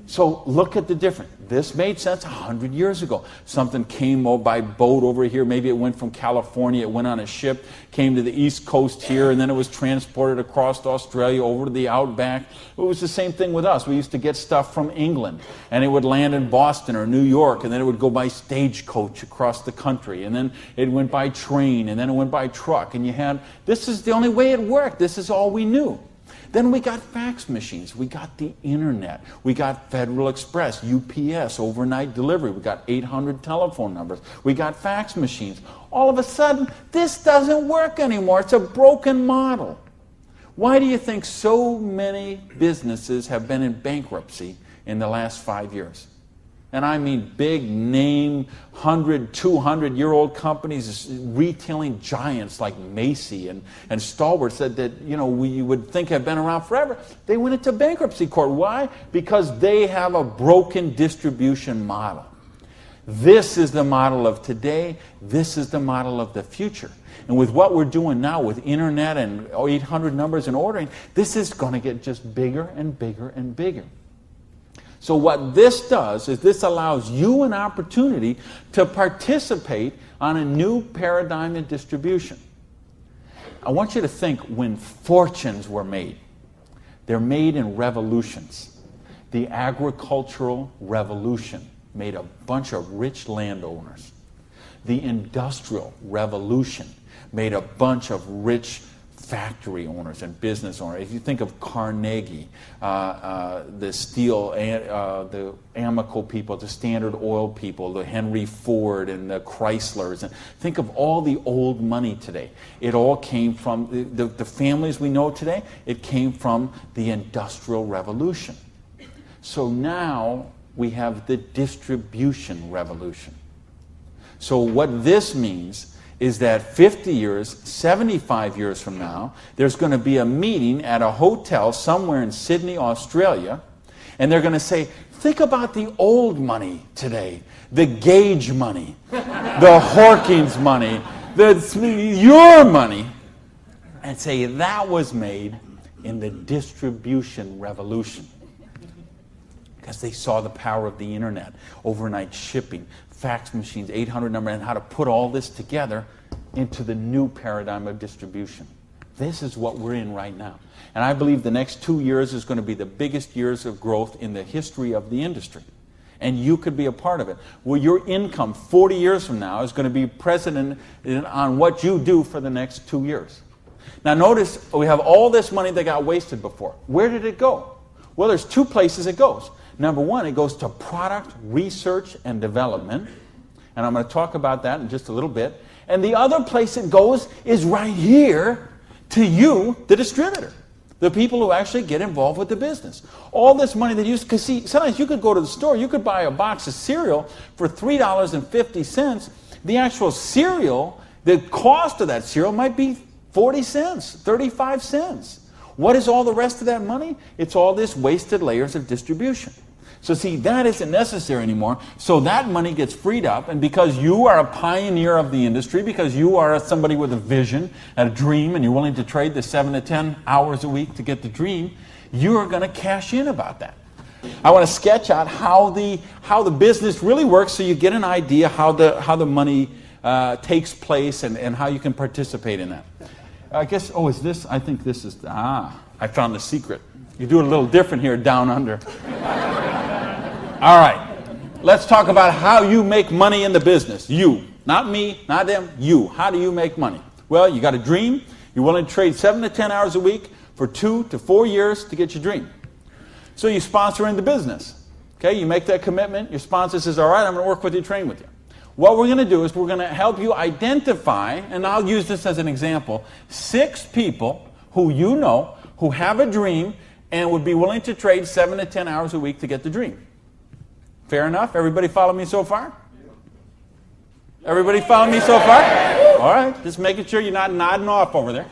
So look at the difference. This made sense 100 years ago. Something came by boat over here. Maybe it went from California, it went on a ship, came to the East Coast here, and then it was transported across to Australia over to the outback. It was the same thing with us. We used to get stuff from England, and it would land in Boston or New York, and then it would go by stagecoach across the country, and then it went by train, and then it went by truck, and this is the only way it worked. This is all we knew. Then we got fax machines, we got the internet, we got Federal Express, UPS, overnight delivery, we got 800 telephone numbers, we got fax machines. All of a sudden, this doesn't work anymore. It's a broken model. Why do you think so many businesses have been in bankruptcy in the last 5 years? And I mean big name, 100, 200-year-old companies, retailing giants like Macy and Stalwarts that we would think have been around forever. They went into bankruptcy court. Why? Because they have a broken distribution model. This is the model of today. This is the model of the future. And with what we're doing now with internet and 800 numbers and ordering, this is going to get just bigger and bigger and bigger. So what this does is this allows you an opportunity to participate on a new paradigm in distribution. I want you to think when fortunes were made. They're made in revolutions. The agricultural revolution made a bunch of rich landowners. The industrial revolution made a bunch of rich factory owners and business owners. If you think of Carnegie, the steel, the Amoco people, the Standard Oil people, the Henry Ford and the Chryslers, and think of all the old money today. It all came from the families we know today. It came from the Industrial Revolution. So now we have the distribution revolution. So what this means is that 50 years, 75 years from now, there's going to be a meeting at a hotel somewhere in Sydney, Australia, and they're going to say, think about the old money today, the Gage money, the Hawkins money, your money, and say that was made in the distribution revolution. Because they saw the power of the internet, overnight shipping, fax machines, 800 number, and how to put all this together into the new paradigm of distribution. This is what we're in right now. And I believe the next 2 years is going to be the biggest years of growth in the history of the industry. And you could be a part of it. Well, your income 40 years from now is going to be precedent on what you do for the next 2 years. Now notice, we have all this money that got wasted before. Where did it go? Well, there's two places it goes. Number one, it goes to product research and development. And I'm going to talk about that in just a little bit. And the other place it goes is right here to you, the distributor. The people who actually get involved with the business. All this money that you... Because see, sometimes you could go to the store, you could buy a box of cereal for $3.50. The actual cereal, the cost of that cereal might be 40 cents, 35 cents. What is all the rest of that money? It's all this wasted layers of distribution. So see, that isn't necessary anymore. So that money gets freed up, and because you are a pioneer of the industry, because you are somebody with a vision and a dream, and you're willing to trade the 7 to 10 hours a week to get the dream, you are going to cash in about that. I want to sketch out how the business really works, so you get an idea how the money takes place and how you can participate in that. I guess, is this? I think this is, I found the secret. You do it a little different here down under. All right, let's talk about how you make money in the business. You, not me, not them, you. How do you make money? Well, you got a dream. You're willing to trade 7 to 10 hours a week for 2 to 4 years to get your dream. So you sponsor in the business. Okay, you make that commitment. Your sponsor says, all right, I'm going to work with you, train with you. What we're going to do is we're going to help you identify, and I'll use this as an example, 6 people who you know who have a dream and would be willing to trade 7 to 10 hours a week to get the dream. Fair enough? Everybody follow me so far? Everybody follow me so far? All right, just making sure you're not nodding off over there.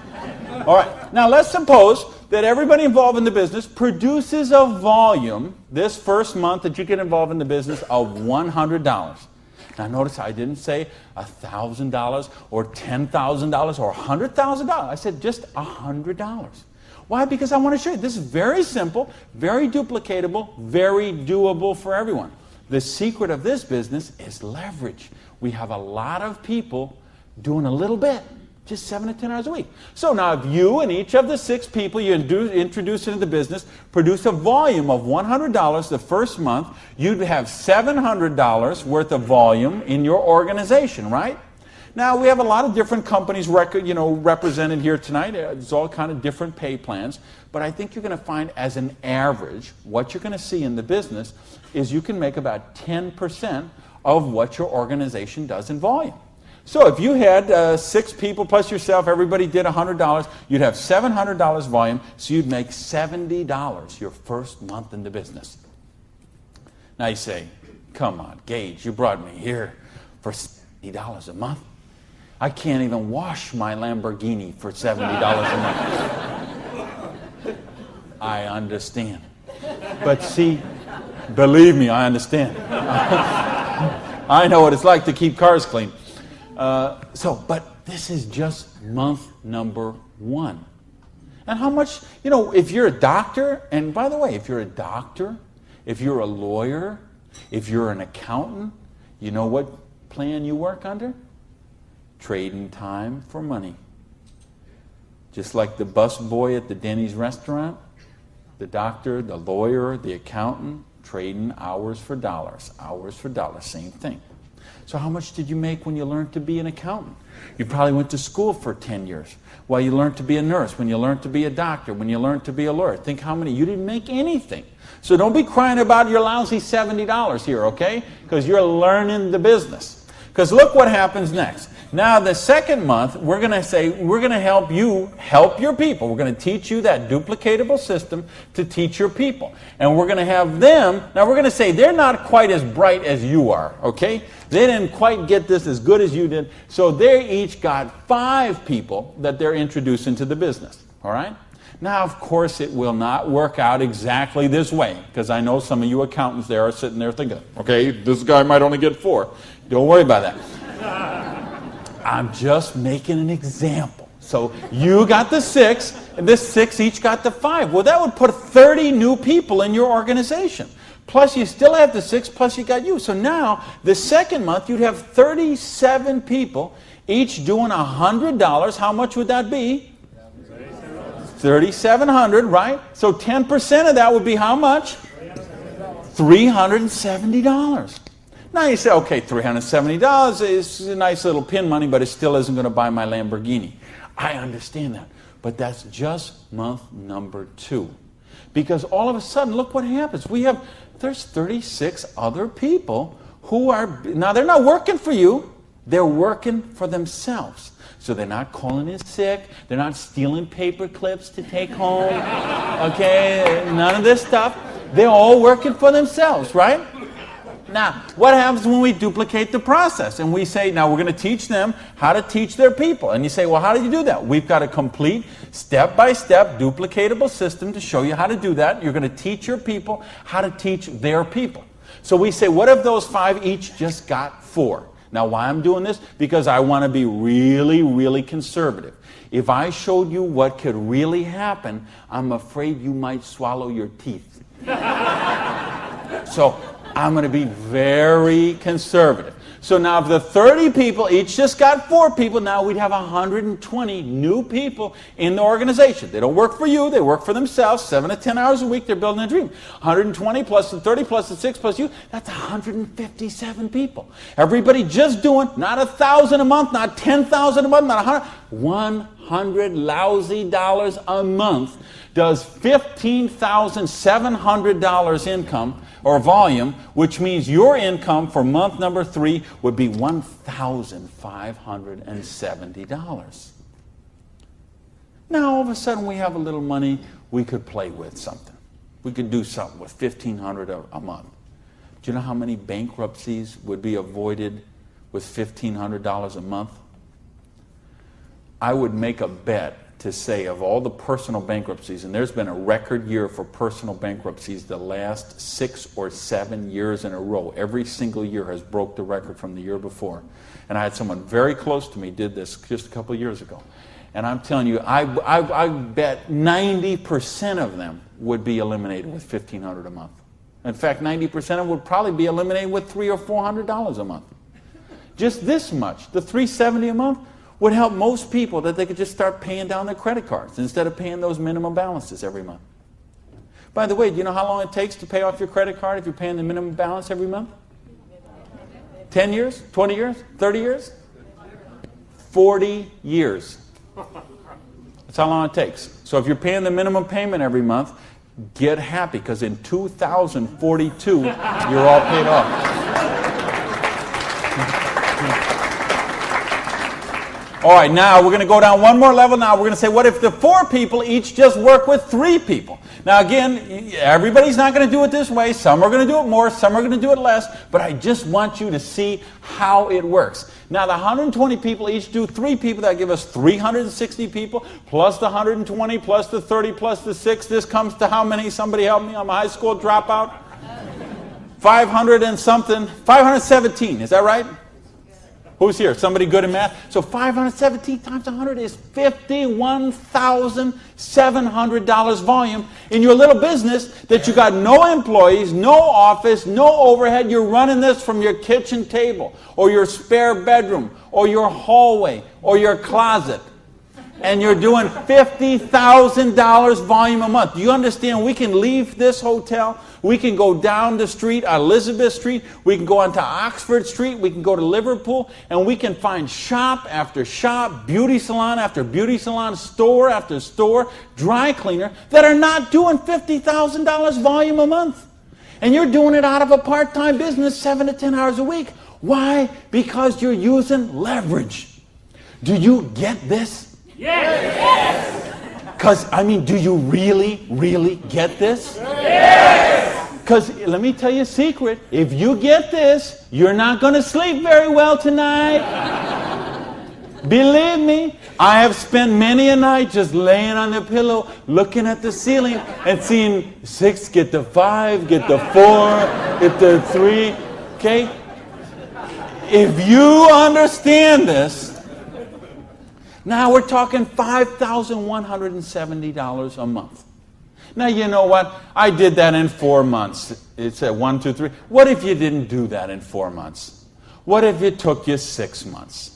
All right, now let's suppose that everybody involved in the business produces a volume this first month that you get involved in the business of $100. Now notice I didn't say $1,000 or $10,000 or $100,000. I said just $100. Why? Because I want to show you this is very simple, very duplicatable, very doable for everyone. The secret of this business is leverage. We have a lot of people doing a little bit, just 7 to 10 hours a week. So now if you and each of the 6 people you introduce into the business produce a volume of $100 the first month, you'd have $700 worth of volume in your organization, right? Now, we have a lot of different companies represented here tonight. There's all kind of different pay plans. But I think you're going to find as an average, what you're going to see in the business is you can make about 10% of what your organization does in volume. So if you had 6 people plus yourself, everybody did $100, you'd have $700 volume, so you'd make $70 your first month in the business. Now you say, come on, Gage, you brought me here for $70 a month. I can't even wash my Lamborghini for $70 a month. I understand. But see, believe me, I understand. I know what it's like to keep cars clean. But this is just month number 1. And how much, if you're a doctor, and by the way, if you're a doctor, if you're a lawyer, if you're an accountant, you know what plan you work under? Trading time for money. Just like the bus boy at the Denny's restaurant, the doctor, the lawyer, the accountant, trading hours for dollars, same thing. So how much did you make when you learned to be an accountant? You probably went to school for 10 years. While you learned to be a nurse, when you learned to be a doctor, when you learned to be a lawyer. Think how many. You didn't make anything. So don't be crying about your lousy $70 here, okay? Because you're learning the business. Because look what happens next. Now the second month, we're going to say, we're going to help you help your people. We're going to teach you that duplicatable system to teach your people. And we're going to have them, now we're going to say they're not quite as bright as you are, okay? They didn't quite get this as good as you did. So they each got 5 people that they're introducing to the business, all right? Now, of course, it will not work out exactly this way, because I know some of you accountants there are sitting there thinking, okay, this guy might only get 4. Don't worry about that. I'm just making an example. So you got the 6, and this 6 each got the 5. Well, that would put 30 new people in your organization. Plus, you still have the 6, plus you got you. So now, the second month, you'd have 37 people, each doing $100. How much would that be? $3,700, right? So 10% of that would be how much? $370. Now you say, okay, $370 is a nice little pin money, but it still isn't going to buy my Lamborghini. I understand that. But that's just month number 2. Because all of a sudden, look what happens. There's 36 other people who are, now they're not working for you, they're working for themselves. So they're not calling in sick, they're not stealing paper clips to take home, okay, none of this stuff. They're all working for themselves, right? Now, what happens when we duplicate the process? And we say, now we're going to teach them how to teach their people. And you say, well, how do you do that? We've got a complete step-by-step duplicatable system to show you how to do that. You're going to teach your people how to teach their people. So we say, what if those 5 each just got 4? Now, why I'm doing this? Because I want to be really, really conservative. If I showed you what could really happen, I'm afraid you might swallow your teeth. So I'm going to be very conservative. So now if the 30 people each just got 4 people, now we'd have 120 new people in the organization. They don't work for you, they work for themselves. 7 to 10 hours a week, they're building a dream. 120 plus the 30 plus the 6 plus you, that's 157 people. Everybody just doing not 1,000 a month, not 10,000 a month, not 100 lousy dollars a month does $15,700 income or volume, which means your income for month number 3 would be $1,570. Now all of a sudden we have a little money, we could play with something. We could do something with $1,500 a month. Do you know how many bankruptcies would be avoided with $1,500 a month? I would make a bet to say of all the personal bankruptcies, and there's been a record year for personal bankruptcies the last 6 or 7 years in a row. Every single year has broke the record from the year before. And I had someone very close to me did this just a couple of years ago. And I'm telling you, I bet 90% of them would be eliminated with $1,500 a month. In fact, 90% of them would probably be eliminated with $300 or $400 a month. Just this much, the $370 a month, would help most people that they could just start paying down their credit cards instead of paying those minimum balances every month. By the way, do you know how long it takes to pay off your credit card if you're paying the minimum balance every month? 10 years? 20 years? 30 years? 40 years. That's how long it takes. So if you're paying the minimum payment every month, get happy, because in 2042, you're all paid off. All right, now we're going to go down one more level. Now we're going to say, what if the 4 people each just work with 3 people? Now again, everybody's not going to do it this way. Some are going to do it more, some are going to do it less, but I just want you to see how it works. Now the 120 people each do 3 people. That give us 360 people, plus the 120, plus the 30, plus the 6. This comes to how many? Somebody help me. I'm a high school dropout. 500 and something. 517, is that right? Who's here? Somebody good in math? So 517 times 100 is $51,700 volume in your little business that you got no employees, no office, no overhead. You're running this from your kitchen table or your spare bedroom or your hallway or your closet. and you're doing $50,000 volume a month. Do you understand? We can leave this hotel. We can go down the street, Elizabeth Street. We can go onto Oxford Street. We can go to Liverpool, and we can find shop after shop, beauty salon after beauty salon, store after store, dry cleaner that are not doing $50,000 volume a month. And you're doing it out of a part-time business 7 to 10 hours a week. Why? Because you're using leverage. Do you get this? Yes! Because, do you really get this? Yes! Because, let me tell you a secret. If you get this, you're not going to sleep very well tonight. Believe me, I have spent many a night just laying on the pillow, looking at the ceiling, and seeing 6 get to 5, get to 4, get to 3, okay? If you understand this, now we're talking $5,170 a month. Now, you know what? I did that in 4 months. It said 1, 2, 3. What if you didn't do that in 4 months? What if it took you 6 months?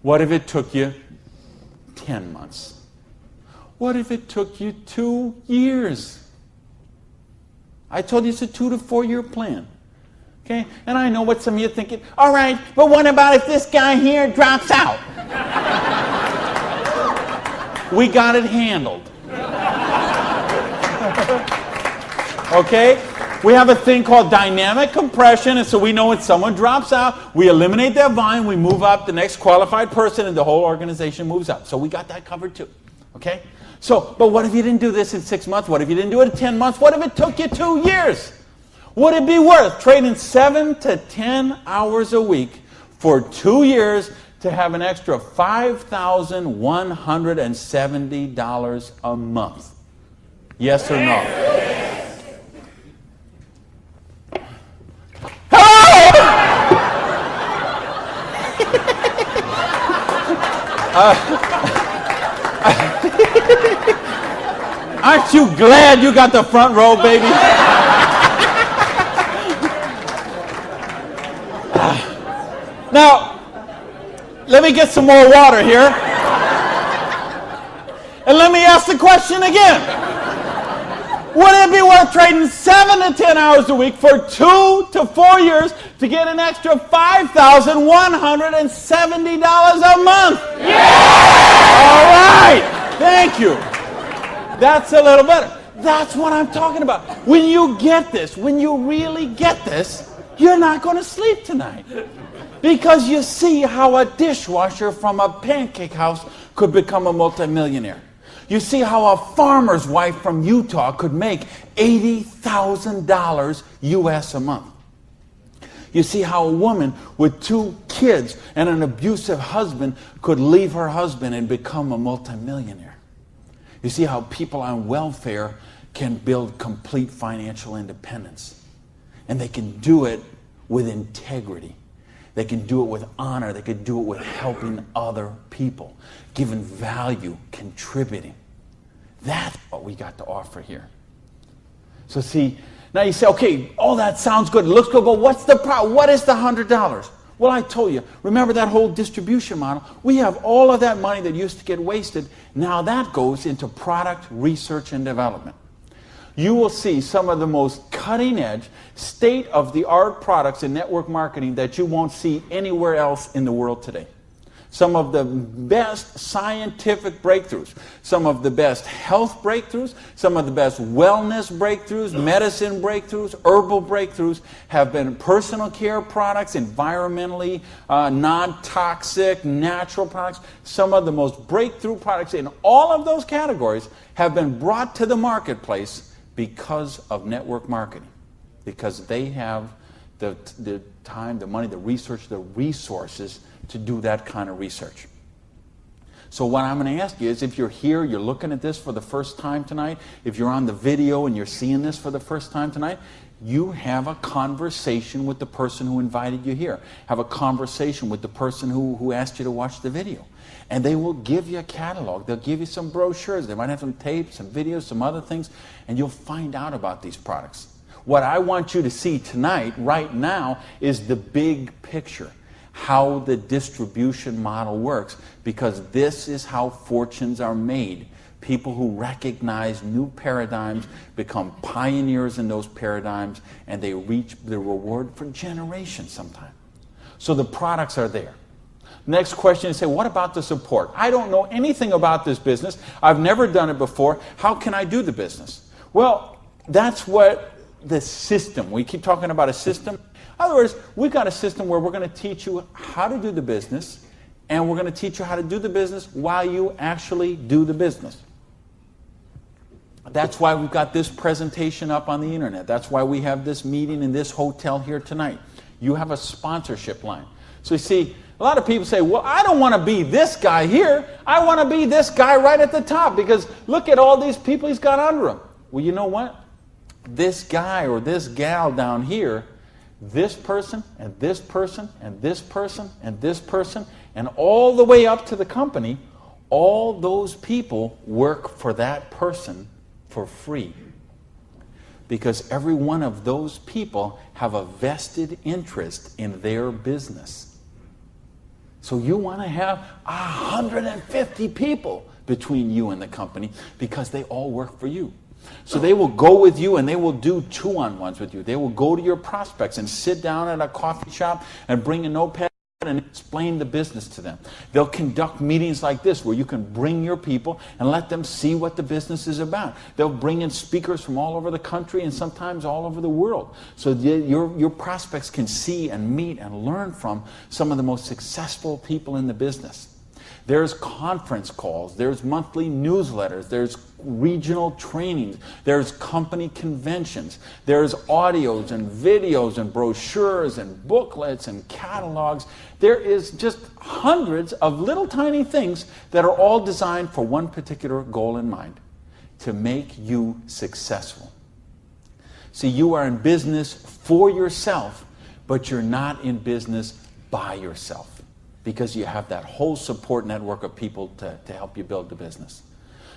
What if it took you 10 months? What if it took you 2 years? I told you it's a 2 to 4 year plan. Okay? And I know what some of you are thinking. All right, but what about if this guy here drops out? We got it handled. Okay? We have a thing called dynamic compression, and so we know when someone drops out, we eliminate that volume, we move up the next qualified person, and the whole organization moves up. So we got that covered too. Okay? So, but what if you didn't do this in 6 months? What if you didn't do it in 10 months? What if it took you 2 years? Would it be worth trading 7 to 10 hours a week for 2 years to have an extra $5,170 a month? Yes or no? Aren't you glad you got the front row, baby? Now, let me get some more water here. And let me ask the question again. Would it be worth trading 7 to 10 hours a week for 2 to 4 years to get an extra $5,170 a month? Yeah! All right. Thank you. That's a little better. That's what I'm talking about. When you get this, when you really get this, you're not going to sleep tonight. Because you see how a dishwasher from a pancake house could become a multimillionaire. You see how a farmer's wife from Utah could make $80,000 US a month. You see how a woman with 2 kids and an abusive husband could leave her husband and become a multimillionaire. You see how people on welfare can build complete financial independence. And they can do it with integrity. They can do it with honor. They can do it with helping other people, giving value, contributing. That's what we got to offer here. So see, now you say, okay, all that sounds good. It looks good, but what's the problem? What is the $100? Well, I told you, remember that whole distribution model? We have all of that money that used to get wasted. Now that goes into product research and development. You will see some of the most cutting-edge, state-of-the-art products in network marketing that you won't see anywhere else in the world today. Some of the best scientific breakthroughs, some of the best health breakthroughs, some of the best wellness breakthroughs, medicine breakthroughs, herbal breakthroughs have been personal care products, environmentally non-toxic, natural products. Some of the most breakthrough products in all of those categories have been brought to the marketplace because of network marketing, because they have the time, the money, the research, the resources to do that kind of research. So what I'm going to ask you is, if you're here, you're looking at this for the first time tonight, if you're on the video and you're seeing this for the first time tonight, you have a conversation with the person who invited you here. Have a conversation with the person who asked you to watch the video. And they will give you a catalog. They'll give you some brochures. They might have some tapes, some videos, some other things, and you'll find out about these products. What I want you to see tonight, right now, is the big picture. how the distribution model works, because this is how fortunes are made. People who recognize new paradigms become pioneers in those paradigms, and they reach the reward for generations sometimes. So the products are there. Next question is, say, what about the support? I don't know anything about this business. I've never done it before. How can I do the business? Well, that's what the system, we keep talking about a system. In other words, we've got a system where we're going to teach you how to do the business, and we're going to teach you how to do the business while you actually do the business. That's why we've got this presentation up on the internet. That's why we have this meeting in this hotel here tonight. You have a sponsorship line. So you see, a lot of people say, well, I don't want to be this guy here. I want to be this guy right at the top, because look at all these people he's got under him. Well, you know what? This guy or this gal down here, this person and this person and this person and this person, and all the way up to the company, all those people work for that person for free, because every one of those people have a vested interest in their business. So you want to have 150 people between you and the company, because they all work for you. So they will go with you, and they will do two-on-ones with you. They will go to your prospects and sit down at a coffee shop and bring a notepad and explain the business to them. They'll conduct meetings like this where you can bring your people and let them see what the business is about. They'll bring in speakers from all over the country and sometimes all over the world, so your prospects can see and meet and learn from some of the most successful people in the business. There's conference calls, there's monthly newsletters, there's regional trainings, there's company conventions, there's audios and videos and brochures and booklets and catalogs. There is just hundreds of little tiny things that are all designed for one particular goal in mind: to make you successful. See, you are in business for yourself, but you're not in business by yourself, because you have that whole support network of people to help you build the business.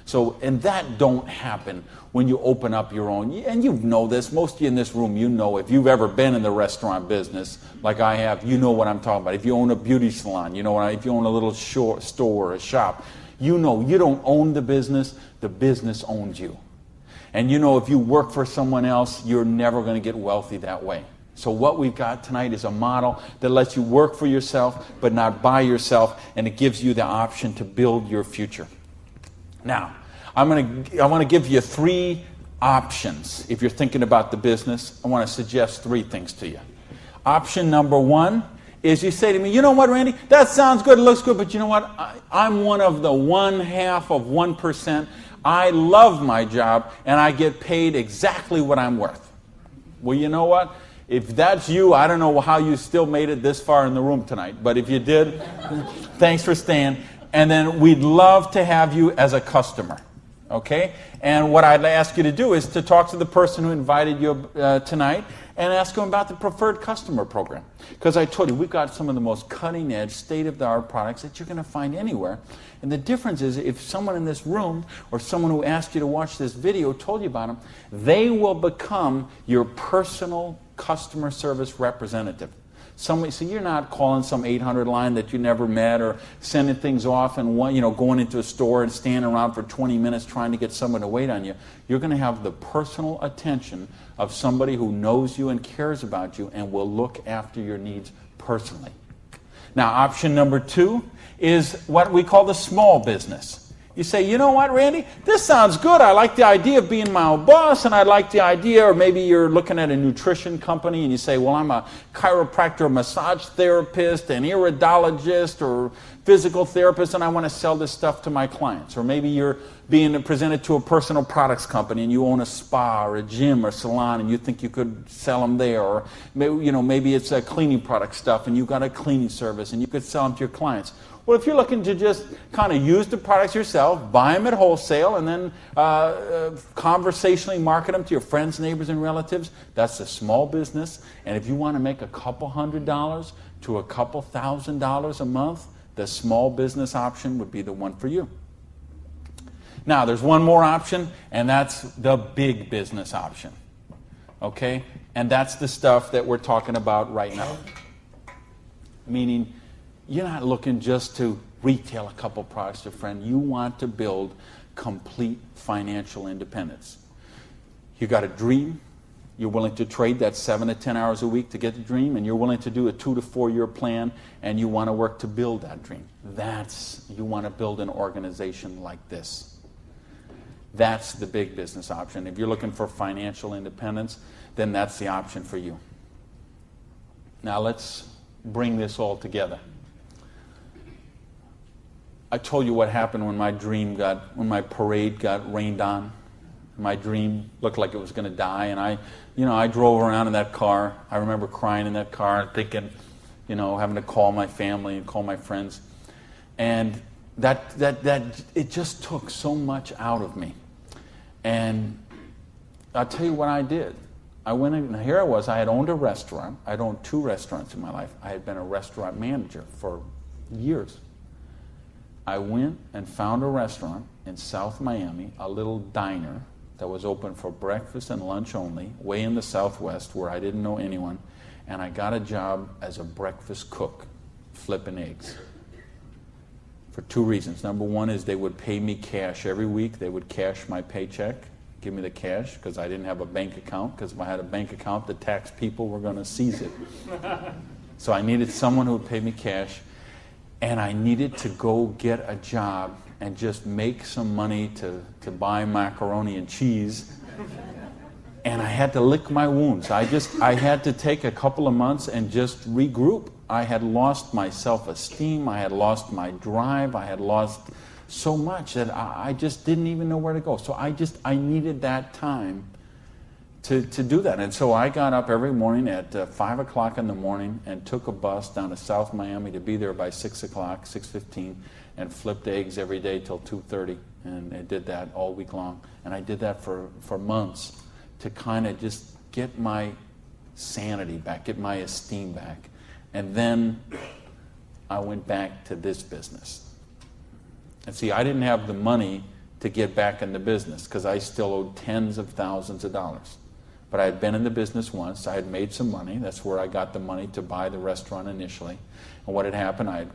So, and that don't happen when you open up your own, and you know this, most of you in this room, you know, if you've ever been in the restaurant business, like I have, you know what I'm talking about. If you own a beauty salon, you know, if you own a little store or a shop, you know you don't own the business owns you. And you know, if you work for someone else, you're never going to get wealthy that way. So what we've got tonight is a model that lets you work for yourself, but not by yourself, and it gives you the option to build your future. Now, I want to give you 3 options. If you're thinking about the business, I want to suggest 3 things to you. Option number 1 is you say to me, you know what, Randy, that sounds good, it looks good, but you know what, I'm one of the 0.1%. I love my job, and I get paid exactly what I'm worth. Well, you know what? If that's you, I don't know how you still made it this far in the room tonight. But if you did, thanks for staying. And then we'd love to have you as a customer. Okay? And what I'd ask you to do is to talk to the person who invited you tonight and ask them about the preferred customer program. Because I told you, we've got some of the most cutting-edge, state-of-the-art products that you're going to find anywhere. And the difference is, if someone in this room or someone who asked you to watch this video told you about them, they will become your personal customer service representative. So you're not calling some 800 line that you never met, or sending things off and going into a store and standing around for 20 minutes trying to get someone to wait on you. You're going to have the personal attention of somebody who knows you and cares about you and will look after your needs personally. Now, option number 2 is what we call the small business. You say, you know what, Randy, this sounds good. I like the idea of being my own boss, and I like the idea, or maybe you're looking at a nutrition company and you say, well, I'm a chiropractor, massage therapist, an iridologist, or physical therapist, and I want to sell this stuff to my clients. Or maybe you're being presented to a personal products company and you own a spa or a gym or salon and you think you could sell them there. Or maybe it's a cleaning product stuff and you've got a cleaning service and you could sell them to your clients. Well, if you're looking to just kind of use the products yourself, buy them at wholesale, and then conversationally market them to your friends, neighbors, and relatives, that's a small business. And if you want to make a couple $100 to a couple $1,000 a month, the small business option would be the one for you. Now, there's one more option, and that's the big business option. Okay? And that's the stuff that we're talking about right now. Meaning, you're not looking just to retail a couple products to a friend. You want to build complete financial independence. You got a dream. You're willing to trade that 7 to 10 hours a week to get the dream, and you're willing to do a 2 to 4 year plan, and you want to work to build that dream. You want to build an organization like this. That's the big business option. If you're looking for financial independence, then that's the option for you. Now let's bring this all together. I told you what happened when when my parade got rained on. My dream looked like it was going to die, and I drove around in that car. I remember crying in that car and thinking, having to call my family and call my friends. And that it just took so much out of me. And I'll tell you what I did. I went in, and here I was. I had owned a restaurant. I'd owned 2 restaurants in my life. I had been a restaurant manager for years. I went and found a restaurant in South Miami, a little diner that was open for breakfast and lunch only, way in the Southwest where I didn't know anyone, and I got a job as a breakfast cook, flipping eggs. For 2 reasons. Number one is they would pay me cash every week. They would cash my paycheck, give me the cash, because I didn't have a bank account, because if I had a bank account, the tax people were going to seize it. So I needed someone who would pay me cash, and I needed to go get a job and just make some money to buy macaroni and cheese. And I had to lick my wounds. I had to take a couple of months and just regroup. I had lost my self-esteem. I had lost my drive. I had lost so much that I just didn't even know where to go. So I needed that time to do that. And so I got up every morning at 5 o'clock in the morning and took a bus down to South Miami to be there by 6 o'clock, 6:15, and flipped eggs every day till 2:30. And I did that all week long. And I did that for months to kind of just get my sanity back, get my esteem back. And then I went back to this business. And see, I didn't have the money to get back in the business because I still owed tens of thousands of dollars. But I had been in the business once. I had made some money. That's where I got the money to buy the restaurant initially. And what had happened, I'd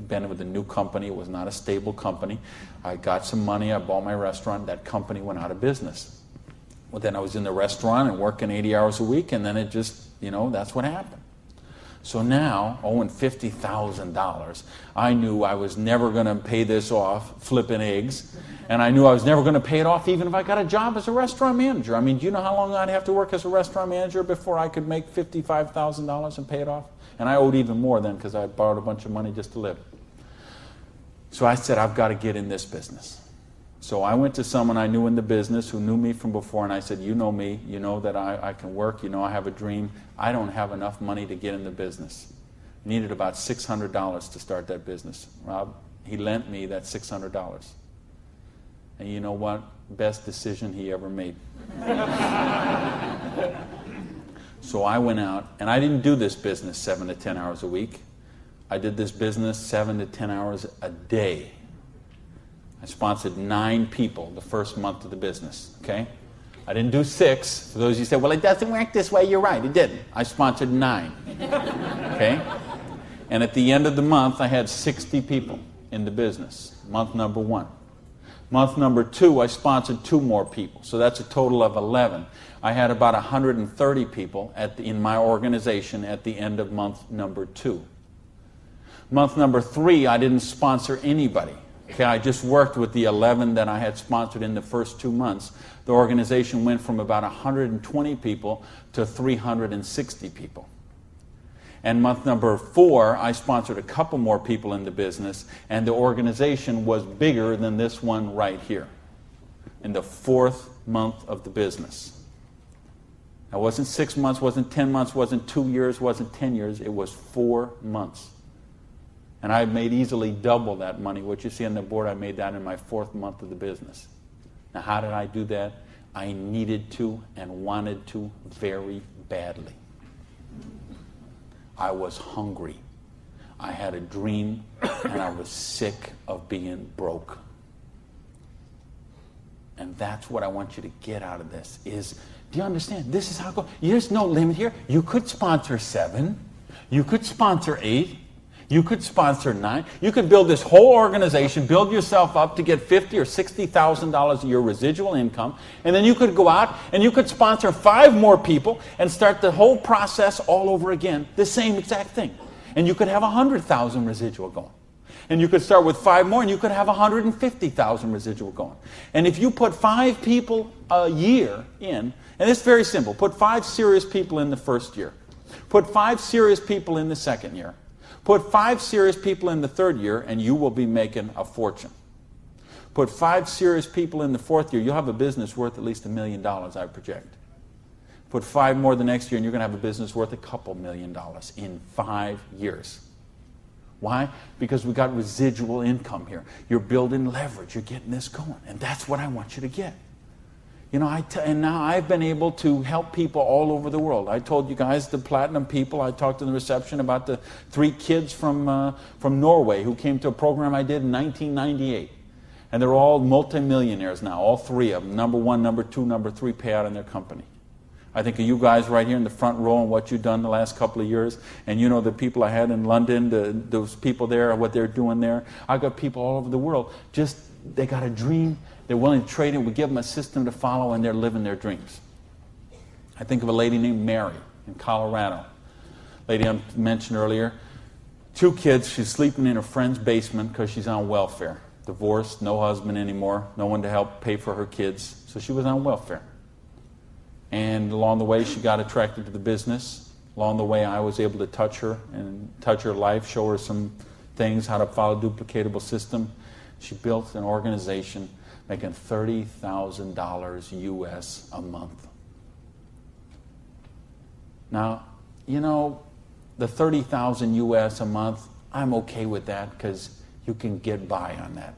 been with a new company. It was not a stable company. I got some money. I bought my restaurant. That company went out of business. Well, then I was in the restaurant and working 80 hours a week, and then it just, that's what happened. So now, owing $50,000, I knew I was never going to pay this off flipping eggs, and I knew I was never going to pay it off even if I got a job as a restaurant manager. I mean, do you know how long I'd have to work as a restaurant manager before I could make $55,000 and pay it off? And I owed even more then because I borrowed a bunch of money just to live. So I said, I've got to get in this business. So I went to someone I knew in the business who knew me from before, and I said, you know me, you know that I can work, you know I have a dream. I don't have enough money to get in the business. I needed about $600 to start that business. Rob, he lent me that $600. And you know what? Best decision he ever made. So I went out, and I didn't do this business 7 to 10 hours a week. I did this business 7 to 10 hours a day. I sponsored 9 people the first month of the business, okay? I didn't do 6. For those of you who say, well, it doesn't work this way, you're right, it didn't. I sponsored 9, okay? And at the end of the month, I had 60 people in the business, month number 1. Month number 2, I sponsored 2 more people, so that's a total of 11. I had about 130 people in my organization at the end of month number 2. Month number 3, I didn't sponsor anybody. Okay, I just worked with the 11 that I had sponsored in the first 2 months. The organization went from about 120 people to 360 people. And month number 4, I sponsored a couple more people in the business, and the organization was bigger than this one right here in the 4th month of the business. It wasn't 6 months, wasn't 10 months, wasn't 2 years, wasn't 10 years. It was 4 months. And I made easily double that money. What you see on the board, I made that in my 4th month of the business. Now, how did I do that? I needed to and wanted to very badly. I was hungry. I had a dream, and I was sick of being broke. And that's what I want you to get out of this is, do you understand? This is how it goes. There's no limit here. You could sponsor 7. You could sponsor 8. You could sponsor 9. You could build this whole organization, build yourself up to get $50,000 or $60,000 a year residual income, and then you could go out and you could sponsor 5 more people and start the whole process all over again, the same exact thing. And you could have 100,000 residual going. And you could start with 5 more and you could have 150,000 residual going. And if you put 5 people a year in, and it's very simple, put 5 serious people in the first year. Put 5 serious people in the second year. Put 5 serious people in the third year, and you will be making a fortune. Put 5 serious people in the fourth year, you'll have a business worth at least $1 million, I project. Put 5 more the next year, and you're going to have a business worth a couple $1 million in 5 years. Why? Because we got residual income here. You're building leverage. You're getting this going, and that's what I want you to get. You know, and now I've been able to help people all over the world. I told you guys, the platinum people, I talked in the reception about the 3 kids from Norway who came to a program I did in 1998. And they're all multimillionaires now, all 3 of them. Number 1, number 2, number 3 payout in their company. I think of you guys right here in the front row and what you've done the last couple of years. And you know the people I had in London, those people there, what they're doing there. I've got people all over the world. Just, they got a dream. They're willing to trade it. We give them a system to follow, and they're living their dreams. I think of a lady named Mary in Colorado. Lady I mentioned earlier. 2 kids. She's sleeping in her friend's basement because she's on welfare. Divorced, no husband anymore, no one to help pay for her kids. So she was on welfare. And along the way, she got attracted to the business. Along the way, I was able to touch her and touch her life, show her some things, how to follow a duplicatable system. She built an organization making $30,000 US a month. Now, you know, the $30,000 US a month, I'm okay with that because you can get by on that.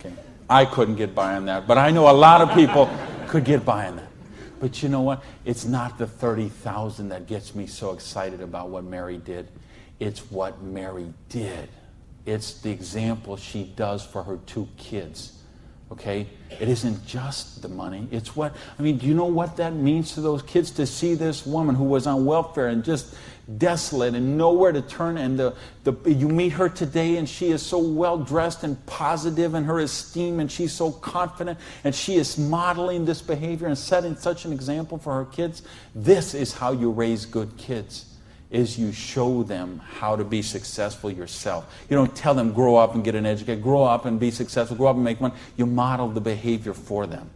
Okay. I couldn't get by on that, but I know a lot of people could get by on that. But you know what? It's not the 30,000 that gets me so excited about what Mary did. It's what Mary did. It's the example she does for her 2 kids. Okay? It isn't just the money. It's what, I mean, do you know what that means to those kids to see this woman who was on welfare and just desolate and nowhere to turn, and you meet her today and she is so well dressed and positive in her esteem, and she's so confident, and she is modeling this behavior and setting such an example for her kids. This is how you raise good kids. Is you show them how to be successful yourself. You don't tell them grow up and get an education, grow up and be successful, grow up and make money. You model the behavior for them.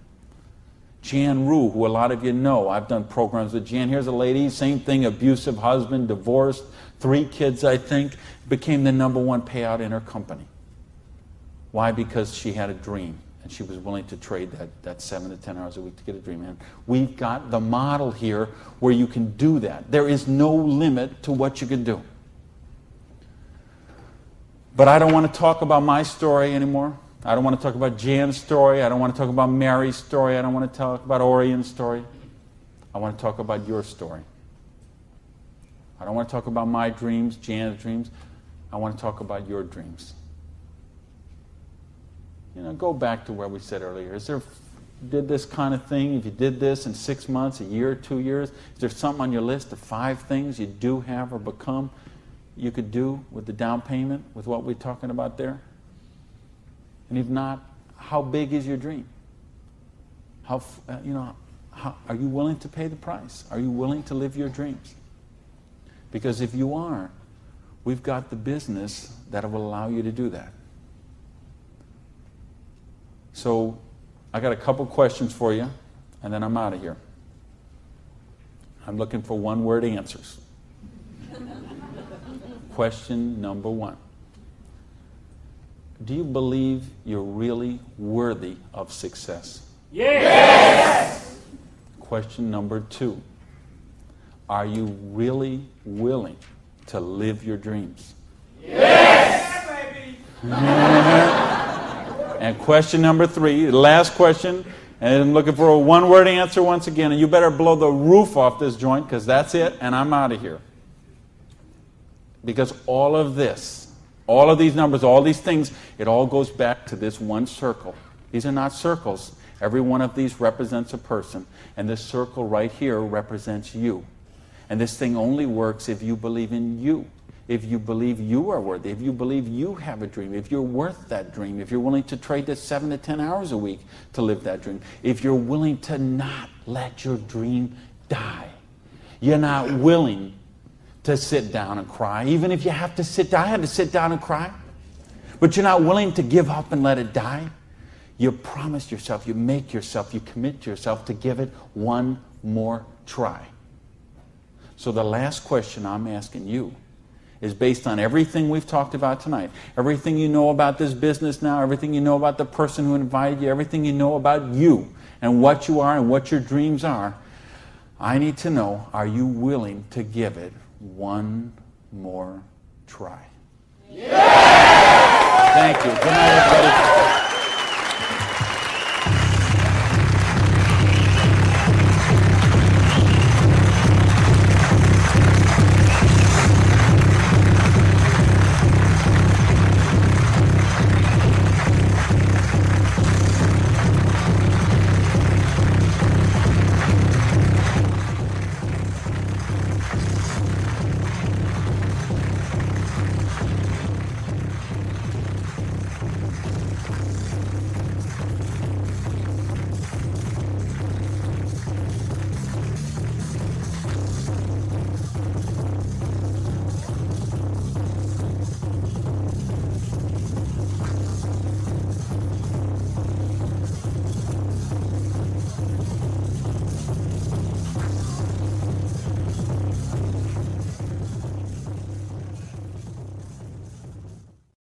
Jan Rue, who a lot of you know, I've done programs with Jan. Here's a lady, same thing, abusive husband, divorced, 3 kids, I think, became the #1 payout in her company. Why? Because she had a dream. And she was willing to trade that 7 to 10 hours a week to get a dream. And we've got the model here where you can do that. There is no limit to what you can do. But I don't want to talk about my story anymore. I don't want to talk about Jan's story. I don't want to talk about Mary's story. I don't want to talk about Orion's story. I want to talk about your story. I don't want to talk about my dreams, Jan's dreams. I want to talk about your dreams. You know, go back to where we said earlier. Did this kind of thing, if you did this in 6 months, a year, 2 years, is there something on your list of 5 things you do have or become you could do with the down payment, with what we're talking about there? And if not, how big is your dream? Are you willing to pay the price? Are you willing to live your dreams? Because if you are, we've got the business that will allow you to do that. So I got a couple questions for you, and then I'm out of here. I'm looking for 1-word answers. Question number 1. Do you believe you're really worthy of success? Yes! Question number 2. Are you really willing to live your dreams? Yes, baby! And question number 3, the last question, and I'm looking for a 1-word answer once again, and you better blow the roof off this joint, because that's it, and I'm out of here. Because all of this, all of these numbers, all these things, it all goes back to this one circle. These are not circles. Every one of these represents a person, and this circle right here represents you. And this thing only works if you believe in you. If you believe you are worthy, if you believe you have a dream, if you're worth that dream, if you're willing to trade the 7 to 10 hours a week to live that dream, if you're willing to not let your dream die. You're not willing to sit down and cry, even if you have to sit down. I had to sit down and cry. But you're not willing to give up and let it die. You promise yourself, you make yourself, you commit to yourself to give it one more try. So the last question I'm asking you is based on everything we've talked about tonight, everything you know about this business now, everything you know about the person who invited you, everything you know about you and what you are and what your dreams are. I need to know, are you willing to give it one more try? Yes! Thank you. Good night, everybody.